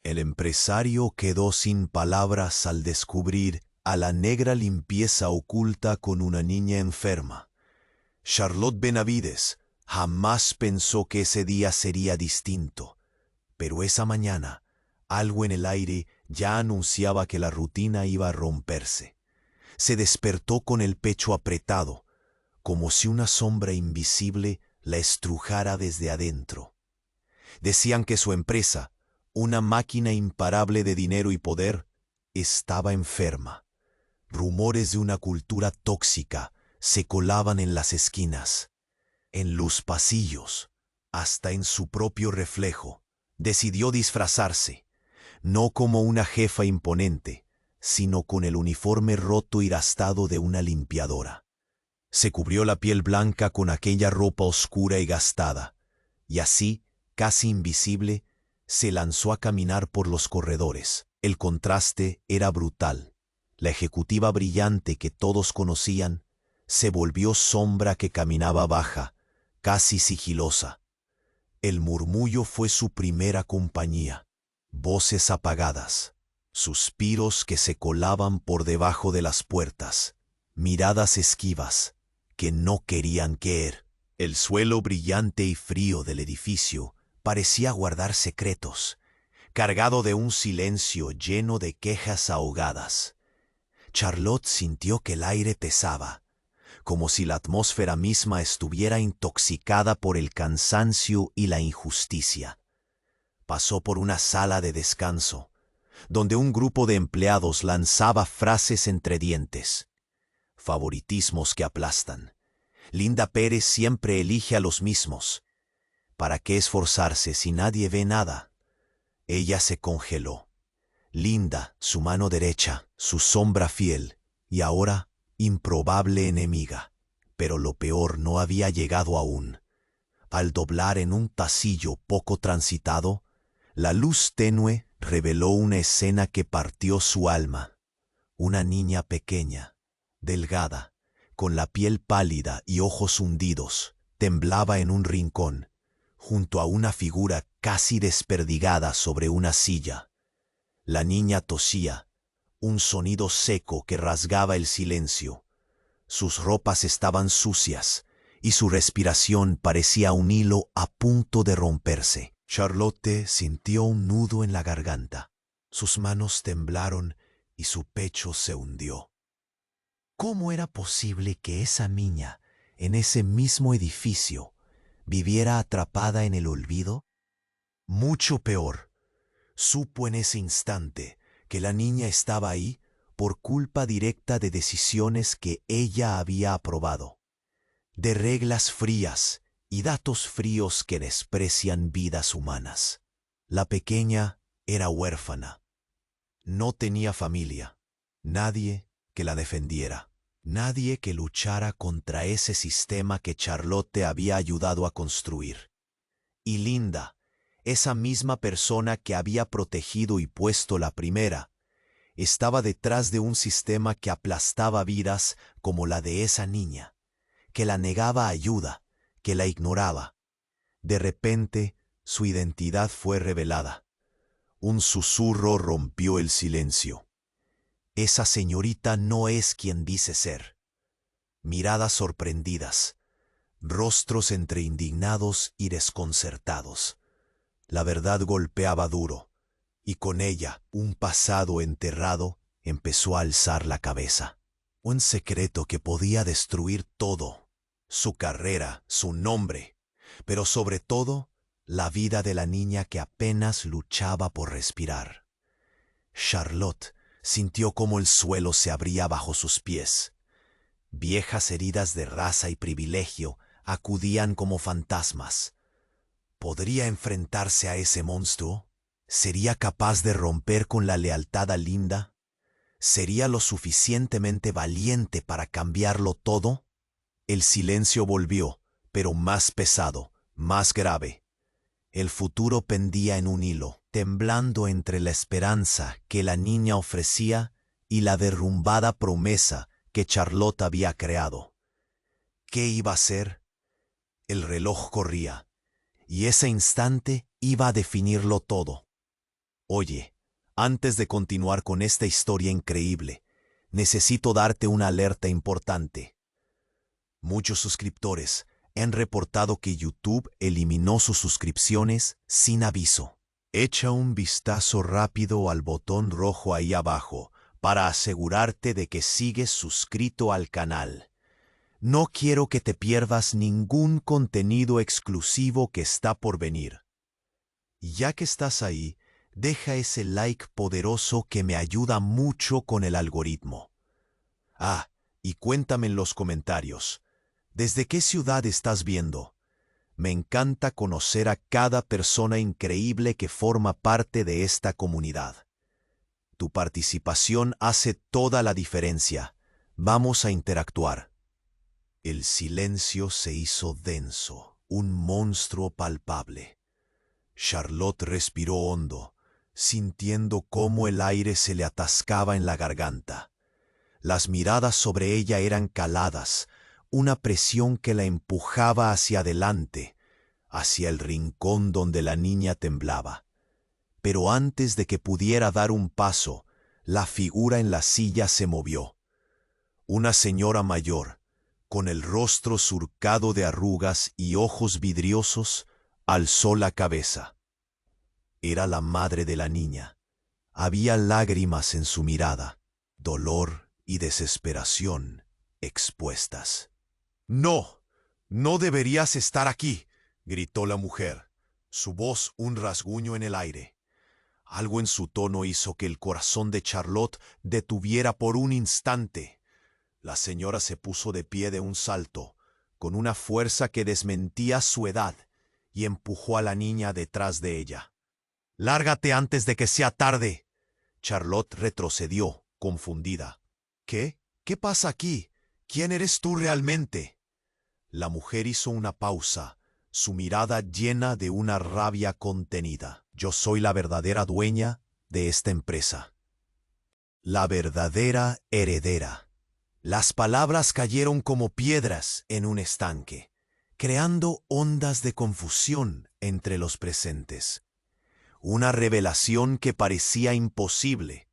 El empresario quedó sin palabras al descubrir a la negra limpieza oculta con una niña enferma. Charlotte Benavides jamás pensó que ese día sería distinto, pero esa mañana algo en el aire ya anunciaba que la rutina iba a romperse. Se despertó con el pecho apretado, como si una sombra invisible la estrujara desde adentro. Decían que su empresa, una máquina imparable de dinero y poder, estaba enferma. Rumores de una cultura tóxica se colaban en las esquinas, en los pasillos, hasta en su propio reflejo. Decidió disfrazarse, no como una jefa imponente, sino con el uniforme roto y gastado de una limpiadora. Se cubrió la piel blanca con aquella ropa oscura y gastada, y así, casi invisible, se lanzó a caminar por los corredores. El contraste era brutal. La ejecutiva brillante que todos conocían se volvió sombra que caminaba baja, casi sigilosa. El murmullo fue su primera compañía. Voces apagadas, suspiros que se colaban por debajo de las puertas, miradas esquivas que no querían caer. El suelo brillante y frío del edificio parecía guardar secretos, cargado de un silencio lleno de quejas ahogadas. Charlotte sintió que el aire pesaba, como si la atmósfera misma estuviera intoxicada por el cansancio y la injusticia. Pasó por una sala de descanso, donde un grupo de empleados lanzaba frases entre dientes. Favoritismos que aplastan. Linda Pérez siempre elige a los mismos. ¿Para qué esforzarse si nadie ve nada? Ella se congeló. Linda, su mano derecha, su sombra fiel, y ahora improbable enemiga. Pero lo peor no había llegado aún. Al doblar en un pasillo poco transitado, la luz tenue reveló una escena que partió su alma. Una niña pequeña, delgada, con la piel pálida y ojos hundidos, temblaba en un rincón, junto a una figura casi desperdigada sobre una silla. La niña tosía, un sonido seco que rasgaba el silencio. Sus ropas estaban sucias y su respiración parecía un hilo a punto de romperse. Charlotte sintió un nudo en la garganta. Sus manos temblaron y su pecho se hundió. ¿Cómo era posible que esa niña, en ese mismo edificio, viviera atrapada en el olvido? Mucho peor. Supo en ese instante que la niña estaba ahí por culpa directa de decisiones que ella había aprobado, de reglas frías y datos fríos que desprecian vidas humanas. La pequeña era huérfana. No tenía familia, nadie que la defendiera, nadie que luchara contra ese sistema que Charlotte había ayudado a construir. Y Linda, esa misma persona que había protegido y puesto la primera, estaba detrás de un sistema que aplastaba vidas como la de esa niña, que la negaba ayuda, que la ignoraba. De repente, su identidad fue revelada. Un susurro rompió el silencio. Esa señorita no es quien dice ser. Miradas sorprendidas, rostros entre indignados y desconcertados. La verdad golpeaba duro, y con ella un pasado enterrado empezó a alzar la cabeza. Un secreto que podía destruir todo, su carrera, su nombre, pero sobre todo la vida de la niña que apenas luchaba por respirar. Charlotte sintió como el suelo se abría bajo sus pies. Viejas heridas de raza y privilegio acudían como fantasmas. ¿Podría enfrentarse a ese monstruo? ¿Sería capaz de romper con la lealtad a Linda? ¿Sería lo suficientemente valiente para cambiarlo todo? El silencio volvió, pero más pesado, más grave. El futuro pendía en un hilo, temblando entre la esperanza que la niña ofrecía y la derrumbada promesa que Charlotte había creado. ¿Qué iba a ser? El reloj corría, y ese instante iba a definirlo todo. Oye, antes de continuar con esta historia increíble, necesito darte una alerta importante. Muchos suscriptores han reportado que YouTube eliminó sus suscripciones sin aviso. Echa un vistazo rápido al botón rojo ahí abajo para asegurarte de que sigues suscrito al canal. No quiero que te pierdas ningún contenido exclusivo que está por venir. Y ya que estás ahí, deja ese like poderoso que me ayuda mucho con el algoritmo. Ah, y cuéntame en los comentarios, ¿desde qué ciudad estás viendo? Me encanta conocer a cada persona increíble que forma parte de esta comunidad. Tu participación hace toda la diferencia. Vamos a interactuar. El silencio se hizo denso, un monstruo palpable. Charlotte respiró hondo, sintiendo cómo el aire se le atascaba en la garganta. Las miradas sobre ella eran caladas, una presión que la empujaba hacia adelante, hacia el rincón donde la niña temblaba. Pero antes de que pudiera dar un paso, la figura en la silla se movió. Una señora mayor, con el rostro surcado de arrugas y ojos vidriosos, alzó la cabeza. Era la madre de la niña. Había lágrimas en su mirada, dolor y desesperación expuestas. «¡No! ¡No deberías estar aquí!», gritó la mujer, su voz un rasguño en el aire. Algo en su tono hizo que el corazón de Charlotte detuviera por un instante. La señora se puso de pie de un salto, con una fuerza que desmentía su edad, y empujó a la niña detrás de ella. «¡Lárgate antes de que sea tarde!». Charlotte retrocedió, confundida. «¿Qué? ¿Qué pasa aquí? ¿Quién eres tú realmente?». La mujer hizo una pausa, su mirada llena de una rabia contenida. «Yo soy la verdadera dueña de esta empresa. La verdadera heredera». Las palabras cayeron como piedras en un estanque, creando ondas de confusión entre los presentes. Una revelación que parecía imposible.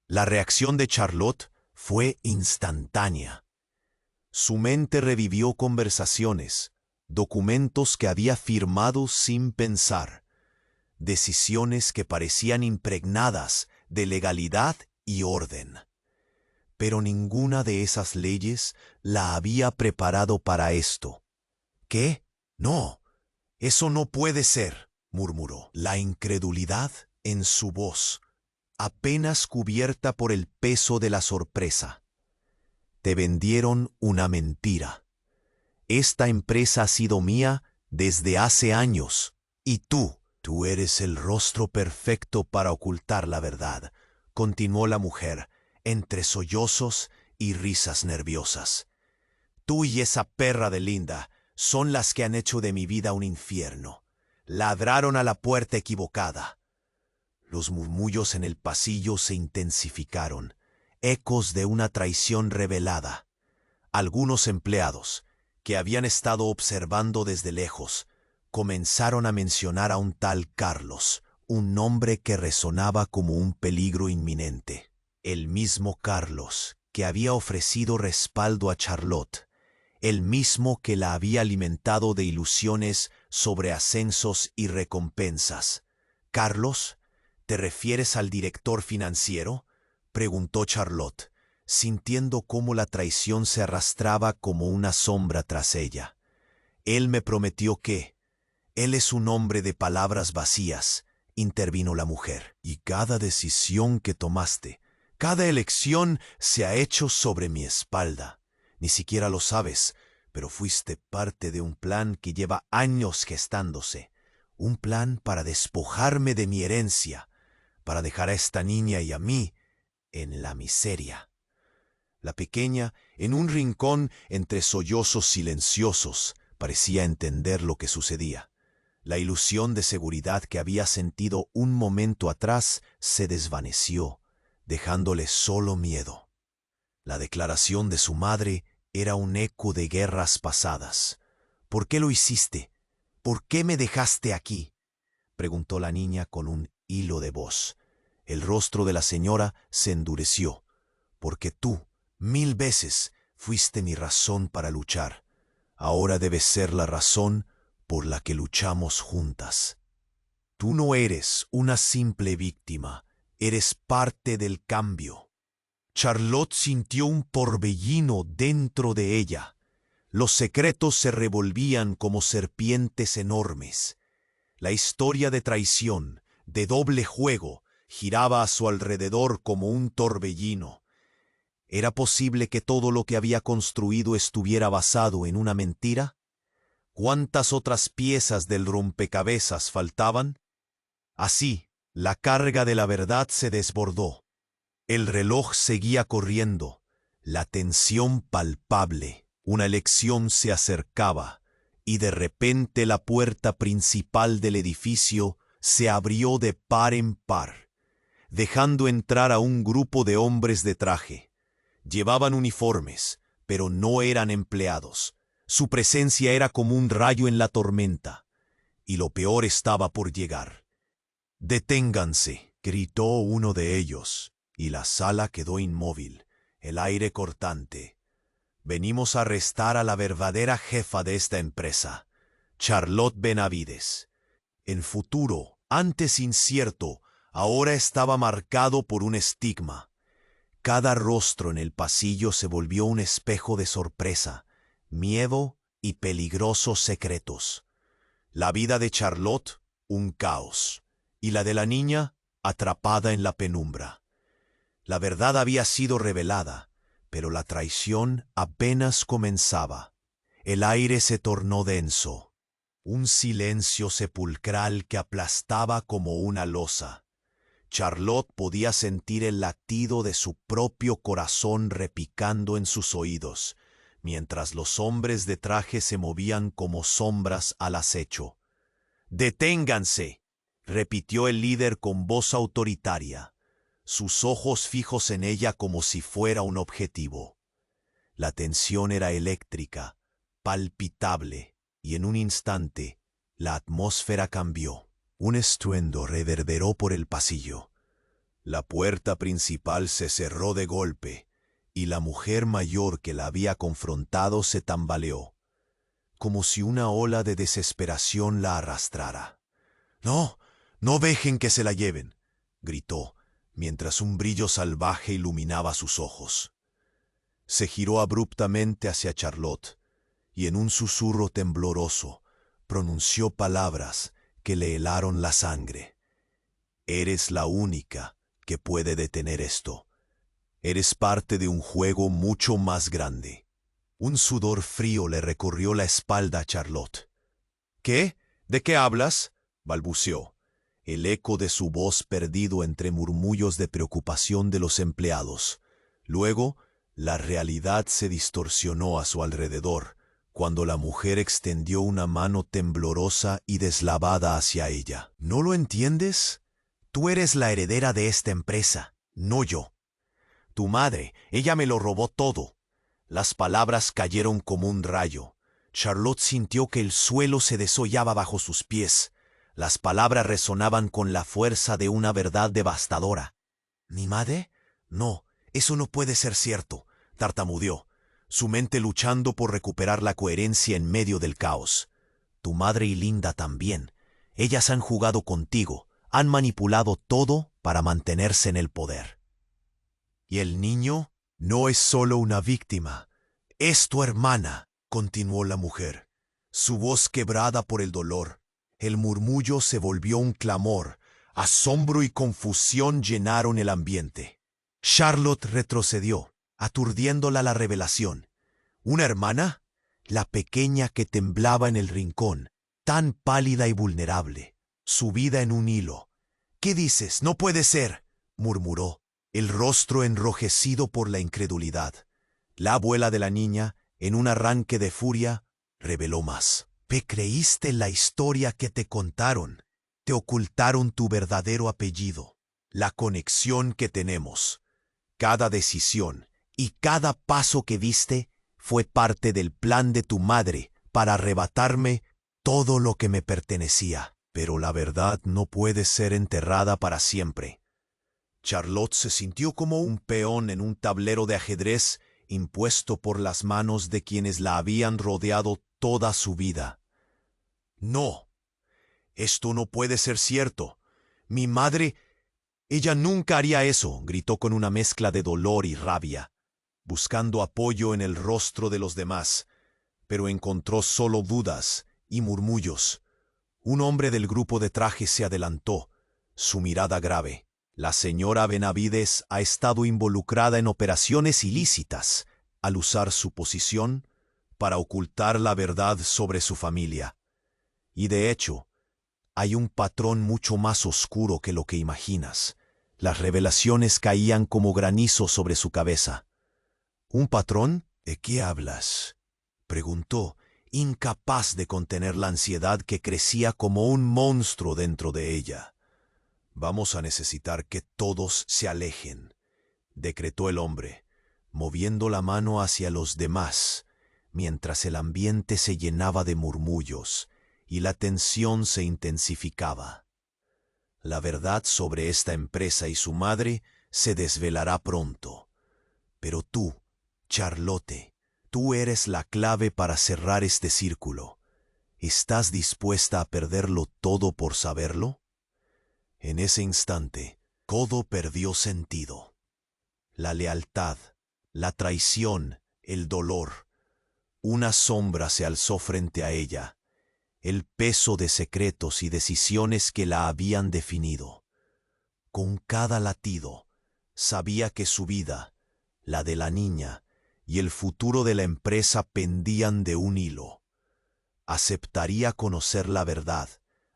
La reacción de Charlotte fue instantánea. Su mente revivió conversaciones, documentos que había firmado sin pensar, decisiones que parecían impregnadas de legalidad y orden. Pero ninguna de esas leyes la había preparado para esto. «¿Qué? No, eso no puede ser», murmuró. La incredulidad en su voz, apenas cubierta por el peso de la sorpresa. «Te vendieron una mentira. Esta empresa ha sido mía desde hace años. Y tú eres el rostro perfecto para ocultar la verdad», continuó la mujer, entre sollozos y risas nerviosas. «Tú y esa perra de Linda son las que han hecho de mi vida un infierno. Ladraron a la puerta equivocada». Los murmullos en el pasillo se intensificaron, ecos de una traición revelada. Algunos empleados, que habían estado observando desde lejos, comenzaron a mencionar a un tal Carlos, un nombre que resonaba como un peligro inminente. El mismo Carlos que había ofrecido respaldo a Charlotte, el mismo que la había alimentado de ilusiones sobre ascensos y recompensas. «¿Carlos? ¿Te refieres al director financiero?», preguntó Charlotte, sintiendo cómo la traición se arrastraba como una sombra tras ella. «Él me prometió que... Él es un hombre de palabras vacías», intervino la mujer. «Y cada decisión que tomaste, cada elección se ha hecho sobre mi espalda. Ni siquiera lo sabes, pero fuiste parte de un plan que lleva años gestándose. Un plan para despojarme de mi herencia, para dejar a esta niña y a mí en la miseria». La pequeña, en un rincón entre sollozos silenciosos, parecía entender lo que sucedía. La ilusión de seguridad que había sentido un momento atrás se desvaneció, dejándole solo miedo. La declaración de su madre era un eco de guerras pasadas. «¿Por qué lo hiciste? ¿Por qué me dejaste aquí?», preguntó la niña con un hilo de voz. El rostro de la señora se endureció, porque tú, 1000 veces, fuiste mi razón para luchar. Ahora debes ser la razón por la que luchamos juntas. Tú no eres una simple víctima, eres parte del cambio. Charlotte sintió un torbellino dentro de ella. Los secretos se revolvían como serpientes enormes. La historia de traición, de doble juego, giraba a su alrededor como un torbellino. ¿Era posible que todo lo que había construido estuviera basado en una mentira? ¿Cuántas otras piezas del rompecabezas faltaban? Así, la carga de la verdad se desbordó. El reloj seguía corriendo, la tensión palpable. Una elección se acercaba, y de repente la puerta principal del edificio se abrió de par en par, dejando entrar a un grupo de hombres de traje. Llevaban uniformes, pero no eran empleados. Su presencia era como un rayo en la tormenta, y lo peor estaba por llegar. «Deténganse», gritó uno de ellos, y la sala quedó inmóvil, el aire cortante. «Venimos a arrestar a la verdadera jefa de esta empresa, Charlotte Benavides». El futuro, antes incierto, ahora estaba marcado por un estigma. Cada rostro en el pasillo se volvió un espejo de sorpresa, miedo y peligrosos secretos. La vida de Charlotte, un caos, y la de la niña, atrapada en la penumbra. La verdad había sido revelada, pero la traición apenas comenzaba. El aire se tornó denso, un silencio sepulcral que aplastaba como una losa. Charlotte podía sentir el latido de su propio corazón repicando en sus oídos, mientras los hombres de traje se movían como sombras al acecho. «Deténganse», repitió el líder con voz autoritaria, sus ojos fijos en ella como si fuera un objetivo. La tensión era eléctrica, palpitable, y en un instante la atmósfera cambió. Un estruendo reverberó por el pasillo. La puerta principal se cerró de golpe, y la mujer mayor que la había confrontado se tambaleó, como si una ola de desesperación la arrastrara. «No, no dejen que se la lleven», gritó, mientras un brillo salvaje iluminaba sus ojos. Se giró abruptamente hacia Charlotte, y en un susurro tembloroso pronunció palabras que le helaron la sangre. «Eres la única que puede detener esto. Eres parte de un juego mucho más grande». Un sudor frío le recorrió la espalda a Charlotte. «¿Qué? ¿De qué hablas?», balbuceó, el eco de su voz perdido entre murmullos de preocupación de los empleados. Luego, la realidad se distorsionó a su alrededor, cuando la mujer extendió una mano temblorosa y deslavada hacia ella. «¿No lo entiendes? Tú eres la heredera de esta empresa, no yo. Tu madre, ella me lo robó todo». Las palabras cayeron como un rayo. Charlotte sintió que el suelo se desollaba bajo sus pies. Las palabras resonaban con la fuerza de una verdad devastadora. «¿Mi madre? No, eso no puede ser cierto», tartamudeó, su mente luchando por recuperar la coherencia en medio del caos. «Tu madre y Linda también. Ellas han jugado contigo, han manipulado todo para mantenerse en el poder». «¿Y el niño? No es solo una víctima, es tu hermana», continuó la mujer, su voz quebrada por el dolor. El murmullo se volvió un clamor. Asombro y confusión llenaron el ambiente. Charlotte retrocedió, aturdiéndola la revelación. ¿Una hermana? La pequeña que temblaba en el rincón, tan pálida y vulnerable, subida en un hilo. «¿Qué dices? No puede ser», murmuró, el rostro enrojecido por la incredulidad. La abuela de la niña, en un arranque de furia, reveló más. «¿Te creíste la historia que te contaron? Te ocultaron tu verdadero apellido, la conexión que tenemos. Cada decisión y cada paso que diste fue parte del plan de tu madre para arrebatarme todo lo que me pertenecía». Pero la verdad no puede ser enterrada para siempre. Charlotte se sintió como un peón en un tablero de ajedrez impuesto por las manos de quienes la habían rodeado toda su vida. No, esto no puede ser cierto. Mi madre... Ella nunca haría eso, gritó con una mezcla de dolor y rabia, buscando apoyo en el rostro de los demás, pero encontró solo dudas y murmullos. Un hombre del grupo de traje se adelantó, su mirada grave. La señora Benavides ha estado involucrada en operaciones ilícitas al usar su posición para ocultar la verdad sobre su familia. Y de hecho, hay un patrón mucho más oscuro que lo que imaginas. Las revelaciones caían como granizo sobre su cabeza. ¿Un patrón? ¿De qué hablas?, preguntó, incapaz de contener la ansiedad que crecía como un monstruo dentro de ella. Vamos a necesitar que todos se alejen, decretó el hombre, moviendo la mano hacia los demás, mientras el ambiente se llenaba de murmullos y la tensión se intensificaba. La verdad sobre esta empresa y su madre se desvelará pronto. Pero tú, Charlotte, tú eres la clave para cerrar este círculo. ¿Estás dispuesta a perderlo todo por saberlo? En ese instante, todo perdió sentido. La lealtad, la traición, el dolor. Una sombra se alzó frente a ella, el peso de secretos y decisiones que la habían definido. Con cada latido, sabía que su vida, la de la niña y el futuro de la empresa pendían de un hilo. Aceptaría conocer la verdad,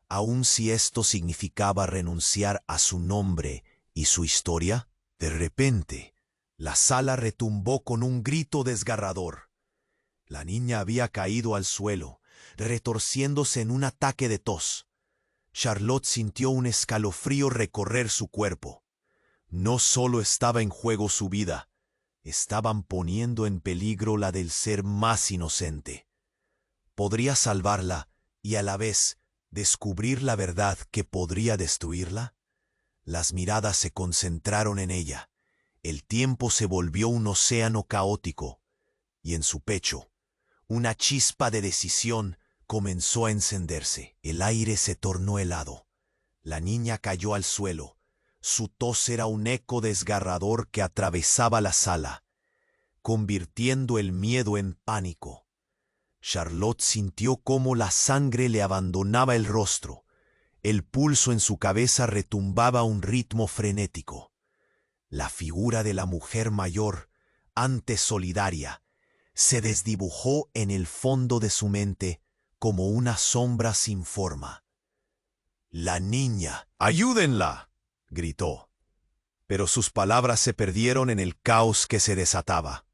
aun si esto significaba renunciar a su nombre y su historia. De repente, la sala retumbó con un grito desgarrador. La niña había caído al suelo, retorciéndose en un ataque de tos. Charlotte sintió un escalofrío recorrer su cuerpo. No solo estaba en juego su vida, estaban poniendo en peligro la del ser más inocente. ¿Podría salvarla y a la vez descubrir la verdad que podría destruirla? Las miradas se concentraron en ella. El tiempo se volvió un océano caótico, y en su pecho, una chispa de decisión comenzó a encenderse. El aire se tornó helado. La niña cayó al suelo. Su tos era un eco desgarrador que atravesaba la sala, convirtiendo el miedo en pánico. Charlotte sintió cómo la sangre le abandonaba el rostro. El pulso en su cabeza retumbaba a un ritmo frenético. La figura de la mujer mayor, antes solidaria, se desdibujó en el fondo de su mente como una sombra sin forma. «La niña, ayúdenla», gritó. Pero sus palabras se perdieron en el caos que se desataba.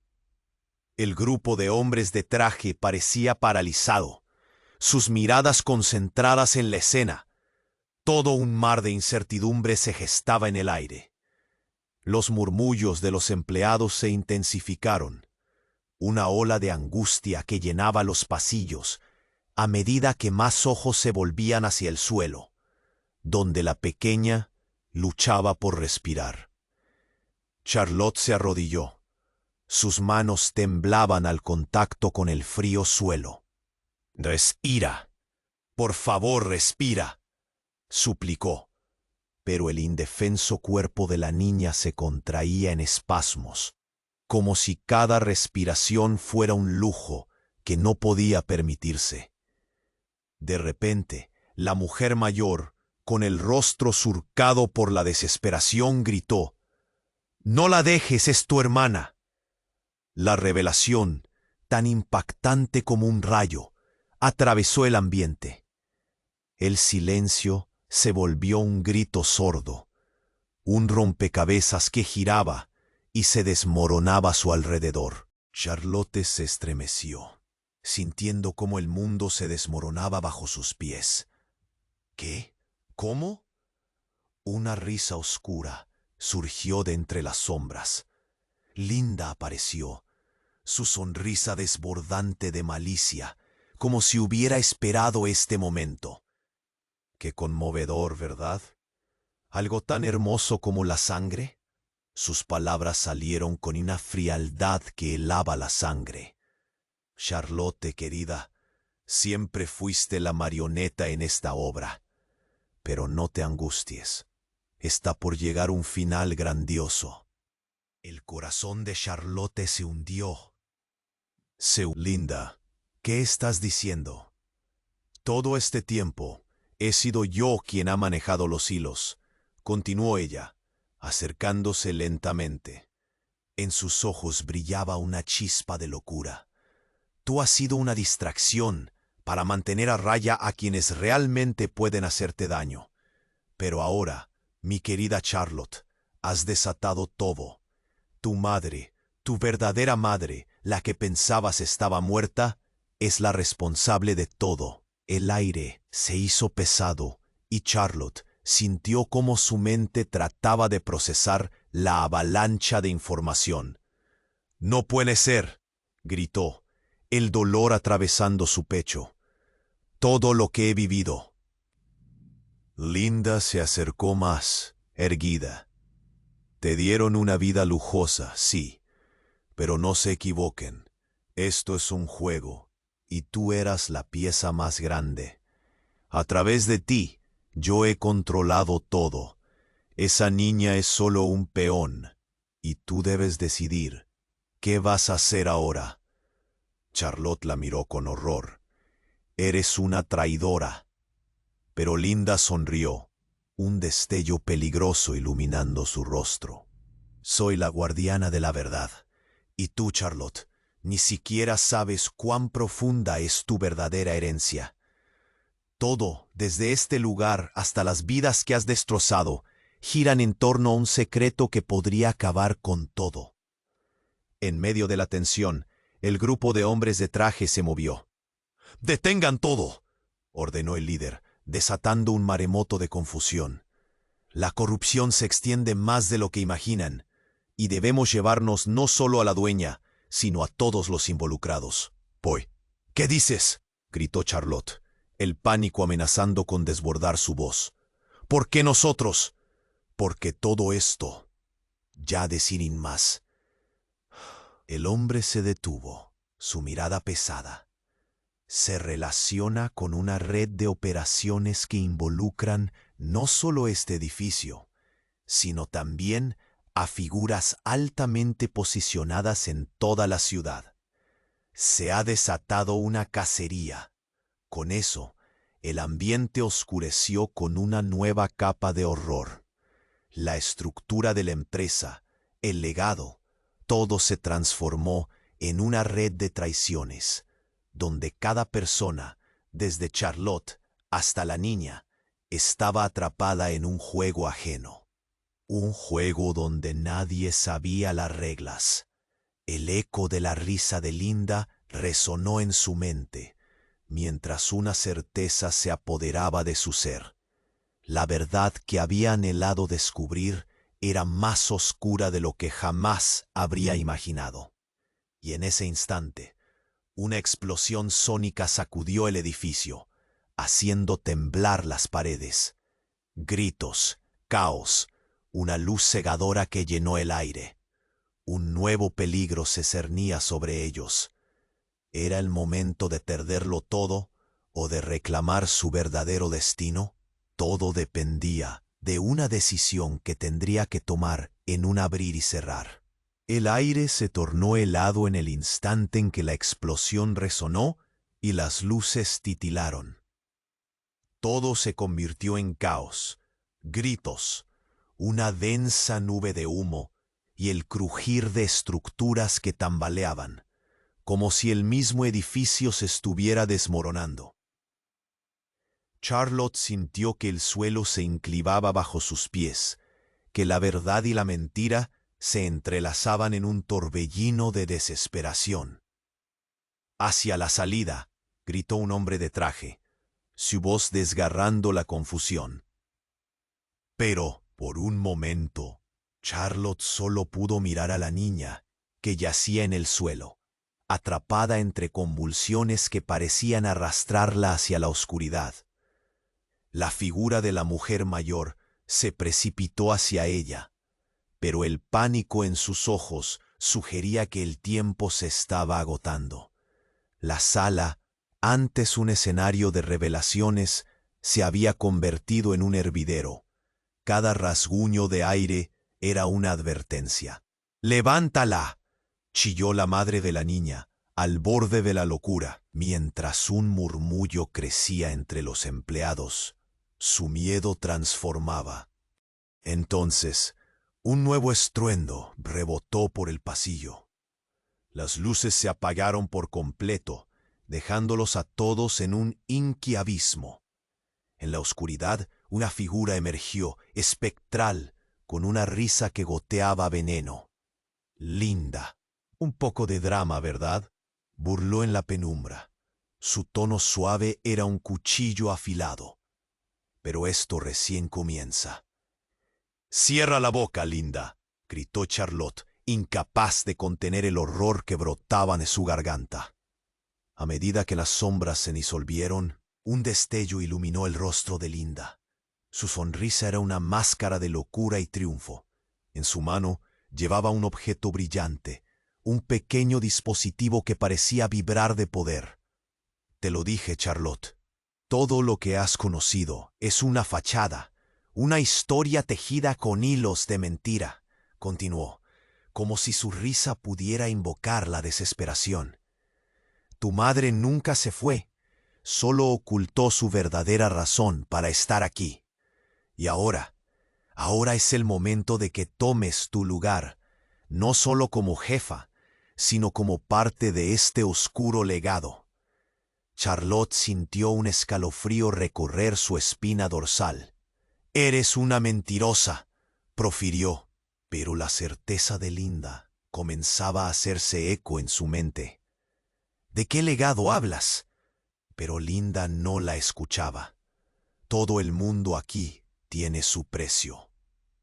El grupo de hombres de traje parecía paralizado, sus miradas concentradas en la escena. Todo un mar de incertidumbre se gestaba en el aire. Los murmullos de los empleados se intensificaron. Una ola de angustia que llenaba los pasillos a medida que más ojos se volvían hacia el suelo, donde la pequeña luchaba por respirar. Charlotte se arrodilló. Sus manos temblaban al contacto con el frío suelo. «Respira. Por favor, respira», suplicó. Pero el indefenso cuerpo de la niña se contraía en espasmos, como si cada respiración fuera un lujo que no podía permitirse. De repente, la mujer mayor, con el rostro surcado por la desesperación, gritó: «¡No la dejes, es tu hermana!». La revelación, tan impactante como un rayo, atravesó el ambiente. El silencio se volvió un grito sordo, un rompecabezas que giraba y se desmoronaba a su alrededor. Charlotte se estremeció, sintiendo cómo el mundo se desmoronaba bajo sus pies. ¿Qué? ¿Cómo? Una risa oscura surgió de entre las sombras. Linda apareció, su sonrisa desbordante de malicia, como si hubiera esperado este momento. Qué conmovedor, ¿verdad? Algo tan hermoso como la sangre. Sus palabras salieron con una frialdad que helaba la sangre. Charlotte, querida, siempre fuiste la marioneta en esta obra. Pero no te angusties. Está por llegar un final grandioso. El corazón de Charlotte se hundió. Linda, ¿qué estás diciendo? Todo este tiempo he sido yo quien ha manejado los hilos, continuó ella, acercándose lentamente. En sus ojos brillaba una chispa de locura. Tú has sido una distracción para mantener a raya a quienes realmente pueden hacerte daño. Pero ahora, mi querida Charlotte, has desatado todo. Tu madre, tu verdadera madre, la que pensabas estaba muerta, es la responsable de todo. El aire se hizo pesado y Charlotte sintió cómo su mente trataba de procesar la avalancha de información. «No puede ser», gritó, el dolor atravesando su pecho. «Todo lo que he vivido». Linda se acercó más, erguida. «Te dieron una vida lujosa, sí, pero no se equivoquen. Esto es un juego, y tú eras la pieza más grande. A través de ti, yo he controlado todo. Esa niña es solo un peón, y tú debes decidir, ¿qué vas a hacer ahora?» Charlotte la miró con horror. «Eres una traidora». Pero Linda sonrió, un destello peligroso iluminando su rostro. «Soy la guardiana de la verdad. Y tú, Charlotte, ni siquiera sabes cuán profunda es tu verdadera herencia. Todo, desde este lugar hasta las vidas que has destrozado, giran en torno a un secreto que podría acabar con todo». En medio de la tensión, el grupo de hombres de traje se movió. «¡Detengan todo!», ordenó el líder, desatando un maremoto de confusión. «La corrupción se extiende más de lo que imaginan, y debemos llevarnos no solo a la dueña, sino a todos los involucrados». «Boy, ¿qué dices?», gritó Charlotte, el pánico amenazando con desbordar su voz. «¿Por qué nosotros?». «Porque todo esto, ya decir más». El hombre se detuvo, su mirada pesada. «Se relaciona con una red de operaciones que involucran no solo este edificio, sino también a figuras altamente posicionadas en toda la ciudad. Se ha desatado una cacería. Con eso, el ambiente oscureció con una nueva capa de horror. La estructura de la empresa, el legado, todo se transformó en una red de traiciones, donde cada persona, desde Charlotte hasta la niña, estaba atrapada en un juego ajeno. Un juego donde nadie sabía las reglas. El eco de la risa de Linda resonó en su mente, mientras una certeza se apoderaba de su ser. La verdad que había anhelado descubrir era más oscura de lo que jamás habría imaginado. Y en ese instante, una explosión sónica sacudió el edificio, haciendo temblar las paredes. Gritos, caos, una luz cegadora que llenó el aire. Un nuevo peligro se cernía sobre ellos. ¿Era el momento de perderlo todo o de reclamar su verdadero destino? Todo dependía de una decisión que tendría que tomar en un abrir y cerrar. El aire se tornó helado en el instante en que la explosión resonó y las luces titilaron. Todo se convirtió en caos, gritos, una densa nube de humo y el crujir de estructuras que tambaleaban, como si el mismo edificio se estuviera desmoronando. Charlotte sintió que el suelo se inclinaba bajo sus pies, que la verdad y la mentira se entrelazaban en un torbellino de desesperación. «Hacia la salida», gritó un hombre de traje, su voz desgarrando la confusión. Pero, por un momento, Charlotte solo pudo mirar a la niña, que yacía en el suelo, atrapada entre convulsiones que parecían arrastrarla hacia la oscuridad. La figura de la mujer mayor se precipitó hacia ella, pero el pánico en sus ojos sugería que el tiempo se estaba agotando. La sala, antes un escenario de revelaciones, se había convertido en un hervidero. Cada rasguño de aire era una advertencia. ¡Levántala!, chilló la madre de la niña, al borde de la locura, mientras un murmullo crecía entre los empleados. Su miedo transformaba. Entonces, un nuevo estruendo rebotó por el pasillo. Las luces se apagaron por completo, dejándolos a todos en un inquiabismo. En la oscuridad, una figura emergió, espectral, con una risa que goteaba veneno. Linda. Un poco de drama, ¿verdad?, burló en la penumbra. Su tono suave era un cuchillo afilado. Pero esto recién comienza. «Cierra la boca, Linda», gritó Charlotte, incapaz de contener el horror que brotaba de su garganta. A medida que las sombras se disolvieron, un destello iluminó el rostro de Linda. Su sonrisa era una máscara de locura y triunfo. En su mano llevaba un objeto brillante, un pequeño dispositivo que parecía vibrar de poder. «Te lo dije, Charlotte. Todo lo que has conocido es una fachada, una historia tejida con hilos de mentira», continuó, como si su risa pudiera invocar la desesperación. «Tu madre nunca se fue, solo ocultó su verdadera razón para estar aquí. Y ahora es el momento de que tomes tu lugar, no solo como jefa, sino como parte de este oscuro legado». Charlotte sintió un escalofrío recorrer su espina dorsal. «Eres una mentirosa», profirió, pero la certeza de Linda comenzaba a hacerse eco en su mente. «¿De qué legado hablas?». Pero Linda no la escuchaba. «Todo el mundo aquí tiene su precio.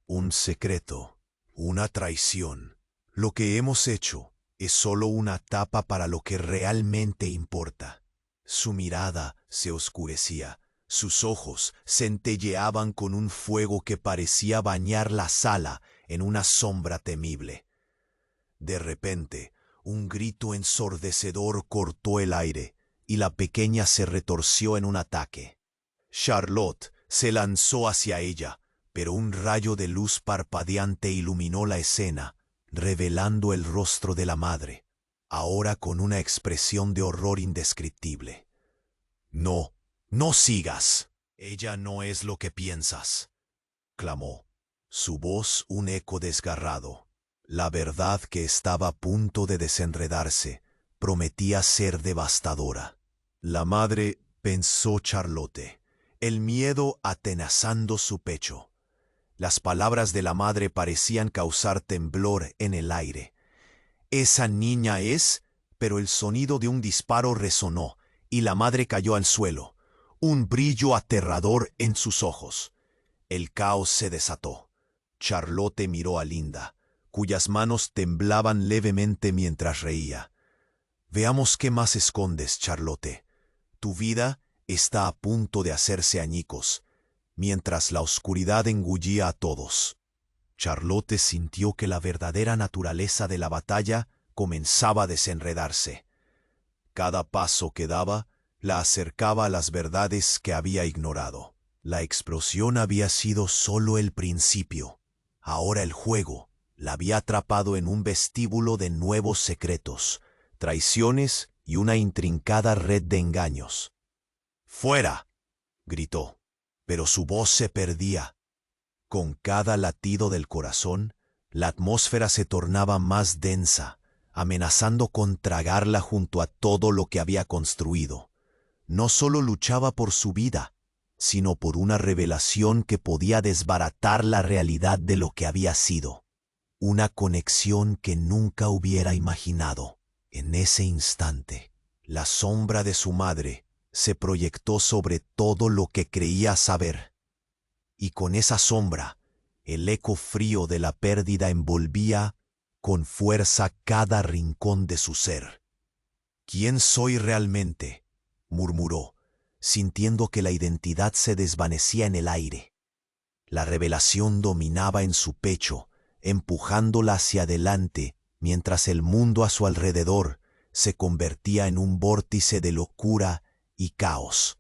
Un secreto, una traición. Lo que hemos hecho es solo una tapa para lo que realmente importa». Su mirada se oscurecía, sus ojos centelleaban con un fuego que parecía bañar la sala en una sombra temible. De repente, un grito ensordecedor cortó el aire y la pequeña se retorció en un ataque. Charlotte se lanzó hacia ella, pero un rayo de luz parpadeante iluminó la escena, revelando el rostro de la madre, ahora con una expresión de horror indescriptible. «No, no sigas. Ella no es lo que piensas», clamó, su voz un eco desgarrado. La verdad que estaba a punto de desenredarse prometía ser devastadora. «La madre», pensó Charlotte, el miedo atenazando su pecho. Las palabras de la madre parecían causar temblor en el aire. «Esa niña es», pero el sonido de un disparo resonó y la madre cayó al suelo, un brillo aterrador en sus ojos. El caos se desató. Charlotte miró a Linda, cuyas manos temblaban levemente mientras reía. «Veamos qué más escondes, Charlotte. Tu vida está a punto de hacerse añicos, mientras la oscuridad engullía a todos». Charlotte sintió que la verdadera naturaleza de la batalla comenzaba a desenredarse. Cada paso que daba la acercaba a las verdades que había ignorado. La explosión había sido solo el principio. Ahora el juego la había atrapado en un vestíbulo de nuevos secretos, traiciones y una intrincada red de engaños. «¡Fuera!», gritó, pero su voz se perdía. Con cada latido del corazón, la atmósfera se tornaba más densa, amenazando con tragarla junto a todo lo que había construido. No solo luchaba por su vida, sino por una revelación que podía desbaratar la realidad de lo que había sido. Una conexión que nunca hubiera imaginado. En ese instante, la sombra de su madre se proyectó sobre todo lo que creía saber. Y con esa sombra, el eco frío de la pérdida envolvía con fuerza cada rincón de su ser. «¿Quién soy realmente?», murmuró, sintiendo que la identidad se desvanecía en el aire. La revelación dominaba en su pecho, empujándola hacia adelante, mientras el mundo a su alrededor se convertía en un vórtice de locura y caos.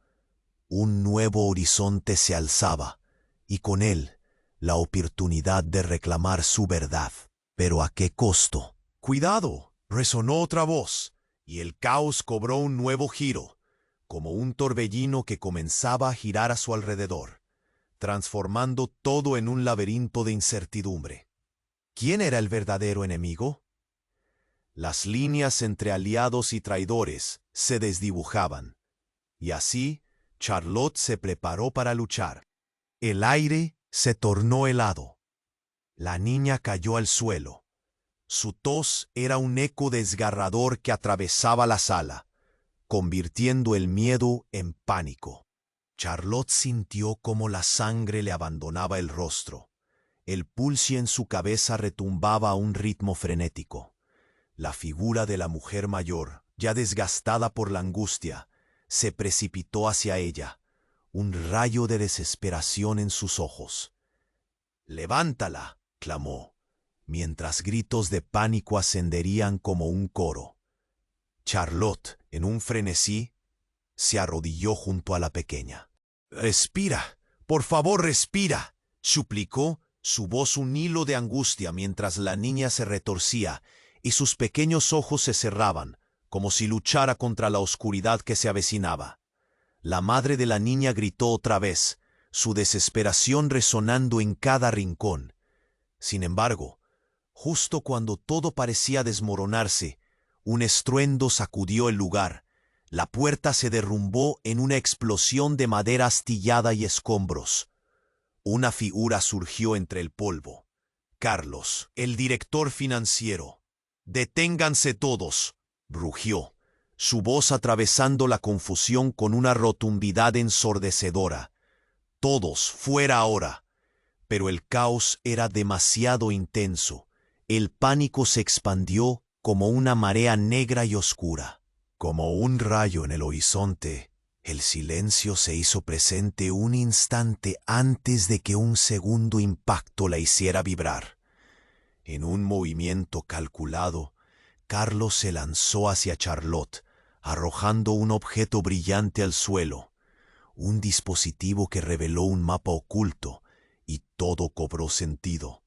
Un nuevo horizonte se alzaba, y con él la oportunidad de reclamar su verdad. ¿Pero a qué costo? ¡Cuidado! Resonó otra voz, y el caos cobró un nuevo giro, como un torbellino que comenzaba a girar a su alrededor, transformando todo en un laberinto de incertidumbre. ¿Quién era el verdadero enemigo? Las líneas entre aliados y traidores se desdibujaban, y así Charlotte se preparó para luchar. El aire se tornó helado. La niña cayó al suelo. Su tos era un eco desgarrador que atravesaba la sala, convirtiendo el miedo en pánico. Charlotte sintió cómo la sangre le abandonaba el rostro. El pulso en su cabeza retumbaba a un ritmo frenético. La figura de la mujer mayor, ya desgastada por la angustia, se precipitó hacia ella, un rayo de desesperación en sus ojos. «¡Levántala!», clamó, mientras gritos de pánico ascenderían como un coro. Charlotte, en un frenesí, se arrodilló junto a la pequeña. «Respira, por favor, respira», suplicó, su voz un hilo de angustia mientras la niña se retorcía y sus pequeños ojos se cerraban, como si luchara contra la oscuridad que se avecinaba. La madre de la niña gritó otra vez, su desesperación resonando en cada rincón. Sin embargo, justo cuando todo parecía desmoronarse, un estruendo sacudió el lugar. La puerta se derrumbó en una explosión de madera astillada y escombros. Una figura surgió entre el polvo. Carlos, el director financiero. «¡Deténganse todos!», rugió, su voz atravesando la confusión con una rotundidad ensordecedora. «Todos, fuera ahora». Pero el caos era demasiado intenso. El pánico se expandió como una marea negra y oscura. Como un rayo en el horizonte, el silencio se hizo presente un instante antes de que un segundo impacto la hiciera vibrar. En un movimiento calculado, Carlos se lanzó hacia Charlotte, arrojando un objeto brillante al suelo, un dispositivo que reveló un mapa oculto, y todo cobró sentido.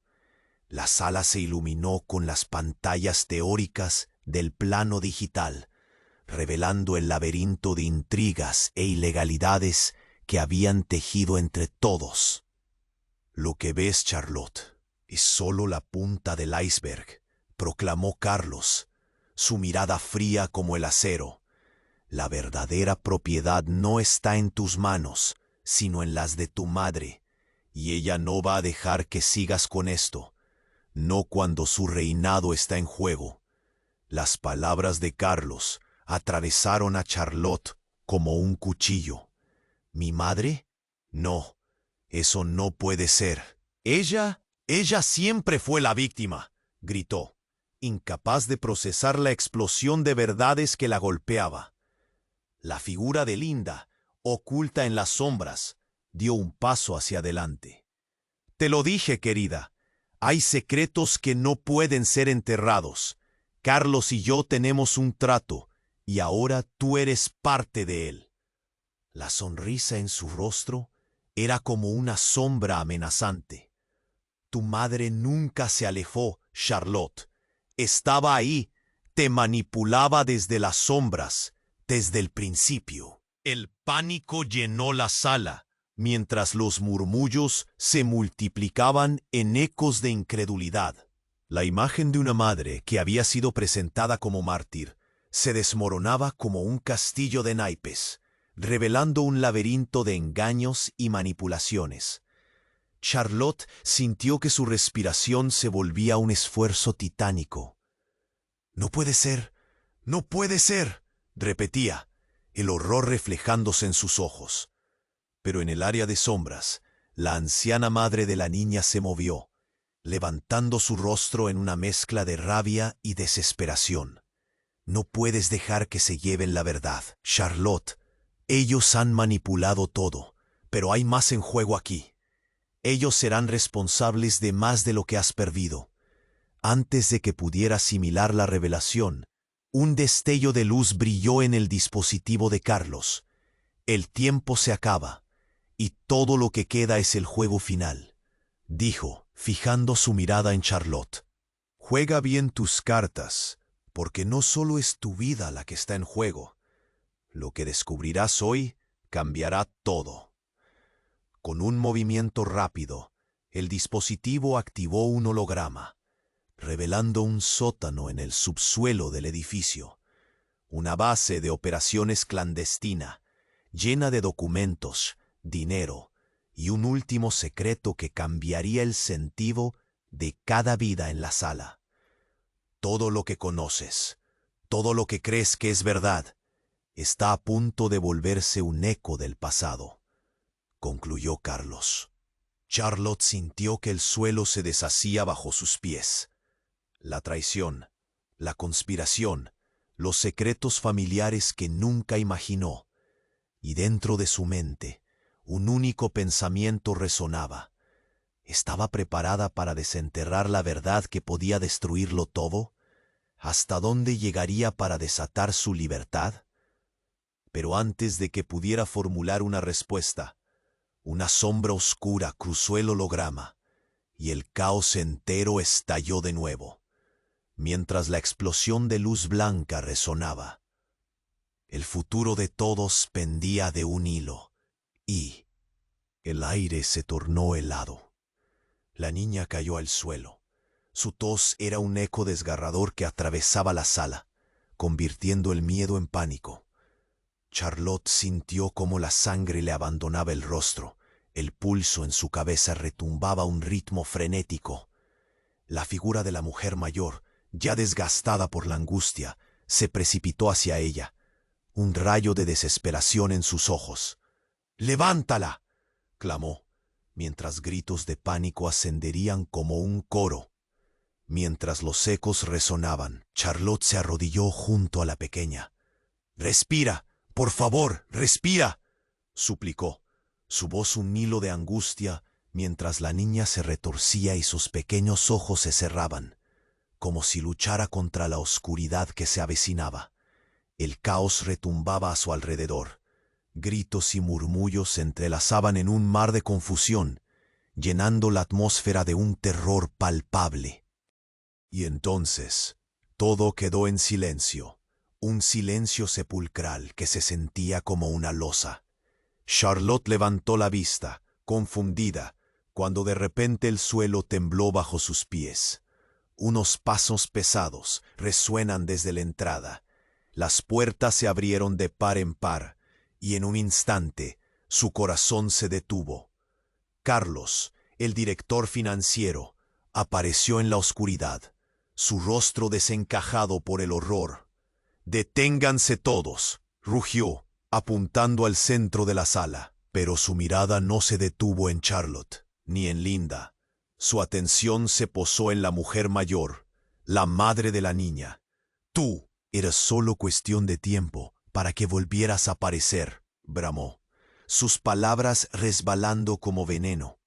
La sala se iluminó con las pantallas teóricas del plano digital, revelando el laberinto de intrigas e ilegalidades que habían tejido entre todos. «Lo que ves, Charlotte, es solo la punta del iceberg», proclamó Carlos, su mirada fría como el acero. «La verdadera propiedad no está en tus manos, sino en las de tu madre, y ella no va a dejar que sigas con esto, no cuando su reinado está en juego». Las palabras de Carlos atravesaron a Charlotte como un cuchillo. «¿Mi madre? No, eso no puede ser». Ella siempre fue la víctima», gritó, incapaz de procesar la explosión de verdades que la golpeaba. La figura de Linda, oculta en las sombras, dio un paso hacia adelante. «Te lo dije, querida, hay secretos que no pueden ser enterrados. Carlos y yo tenemos un trato, y ahora tú eres parte de él». La sonrisa en su rostro era como una sombra amenazante. «Tu madre nunca se alejó, Charlotte. Estaba ahí, te manipulaba desde las sombras, desde el principio». El pánico llenó la sala, mientras los murmullos se multiplicaban en ecos de incredulidad. La imagen de una madre que había sido presentada como mártir se desmoronaba como un castillo de naipes, revelando un laberinto de engaños y manipulaciones. Charlotte sintió que su respiración se volvía un esfuerzo titánico. «No puede ser, no puede ser», repetía, el horror reflejándose en sus ojos. Pero en el área de sombras, la anciana madre de la niña se movió, levantando su rostro en una mezcla de rabia y desesperación. «No puedes dejar que se lleven la verdad, Charlotte. Ellos han manipulado todo, pero hay más en juego aquí. Ellos serán responsables de más de lo que has perdido. Antes de que pudiera asimilar la revelación, un destello de luz brilló en el dispositivo de Carlos. El tiempo se acaba, y todo lo que queda es el juego final, dijo, fijando su mirada en Charlotte. Juega bien tus cartas, porque no solo es tu vida la que está en juego. Lo que descubrirás hoy cambiará todo. Con un movimiento rápido, el dispositivo activó un holograma, revelando un sótano en el subsuelo del edificio, una base de operaciones clandestina, llena de documentos, dinero y un último secreto que cambiaría el sentido de cada vida en la sala. Todo lo que conoces, todo lo que crees que es verdad, está a punto de volverse un eco del pasado, concluyó Carlos. Charlotte sintió que el suelo se deshacía bajo sus pies. La traición, la conspiración, los secretos familiares que nunca imaginó, y dentro de su mente, un único pensamiento resonaba. ¿Estaba preparada para desenterrar la verdad que podía destruirlo todo? ¿Hasta dónde llegaría para desatar su libertad? Pero antes de que pudiera formular una respuesta, una sombra oscura cruzó el holograma, y el caos entero estalló de nuevo, mientras la explosión de luz blanca resonaba. El futuro de todos pendía de un hilo, y el aire se tornó helado. La niña cayó al suelo. Su tos era un eco desgarrador que atravesaba la sala, convirtiendo el miedo en pánico. Charlotte sintió cómo la sangre le abandonaba el rostro. El pulso en su cabeza retumbaba a un ritmo frenético. La figura de la mujer mayor, ya desgastada por la angustia, se precipitó hacia ella, un rayo de desesperación en sus ojos. «¡Levántala!», clamó, mientras gritos de pánico ascenderían como un coro. Mientras los ecos resonaban, Charlotte se arrodilló junto a la pequeña. «¡Respira! ¡Por favor, respira!», suplicó, su voz un hilo de angustia, mientras la niña se retorcía y sus pequeños ojos se cerraban, como si luchara contra la oscuridad que se avecinaba. El caos retumbaba a su alrededor. Gritos y murmullos se entrelazaban en un mar de confusión, llenando la atmósfera de un terror palpable. Y entonces, todo quedó en silencio, un silencio sepulcral que se sentía como una losa. Charlotte levantó la vista, confundida, cuando de repente el suelo tembló bajo sus pies. Unos pasos pesados resuenan desde la entrada. Las puertas se abrieron de par en par, y en un instante su corazón se detuvo. Carlos, el director financiero, apareció en la oscuridad, su rostro desencajado por el horror. «¡Deténganse todos!», rugió, apuntando al centro de la sala. Pero su mirada no se detuvo en Charlotte, ni en Linda. Su atención se posó en la mujer mayor, la madre de la niña. «Tú, era solo cuestión de tiempo para que volvieras a aparecer», bramó, sus palabras resbalando como veneno.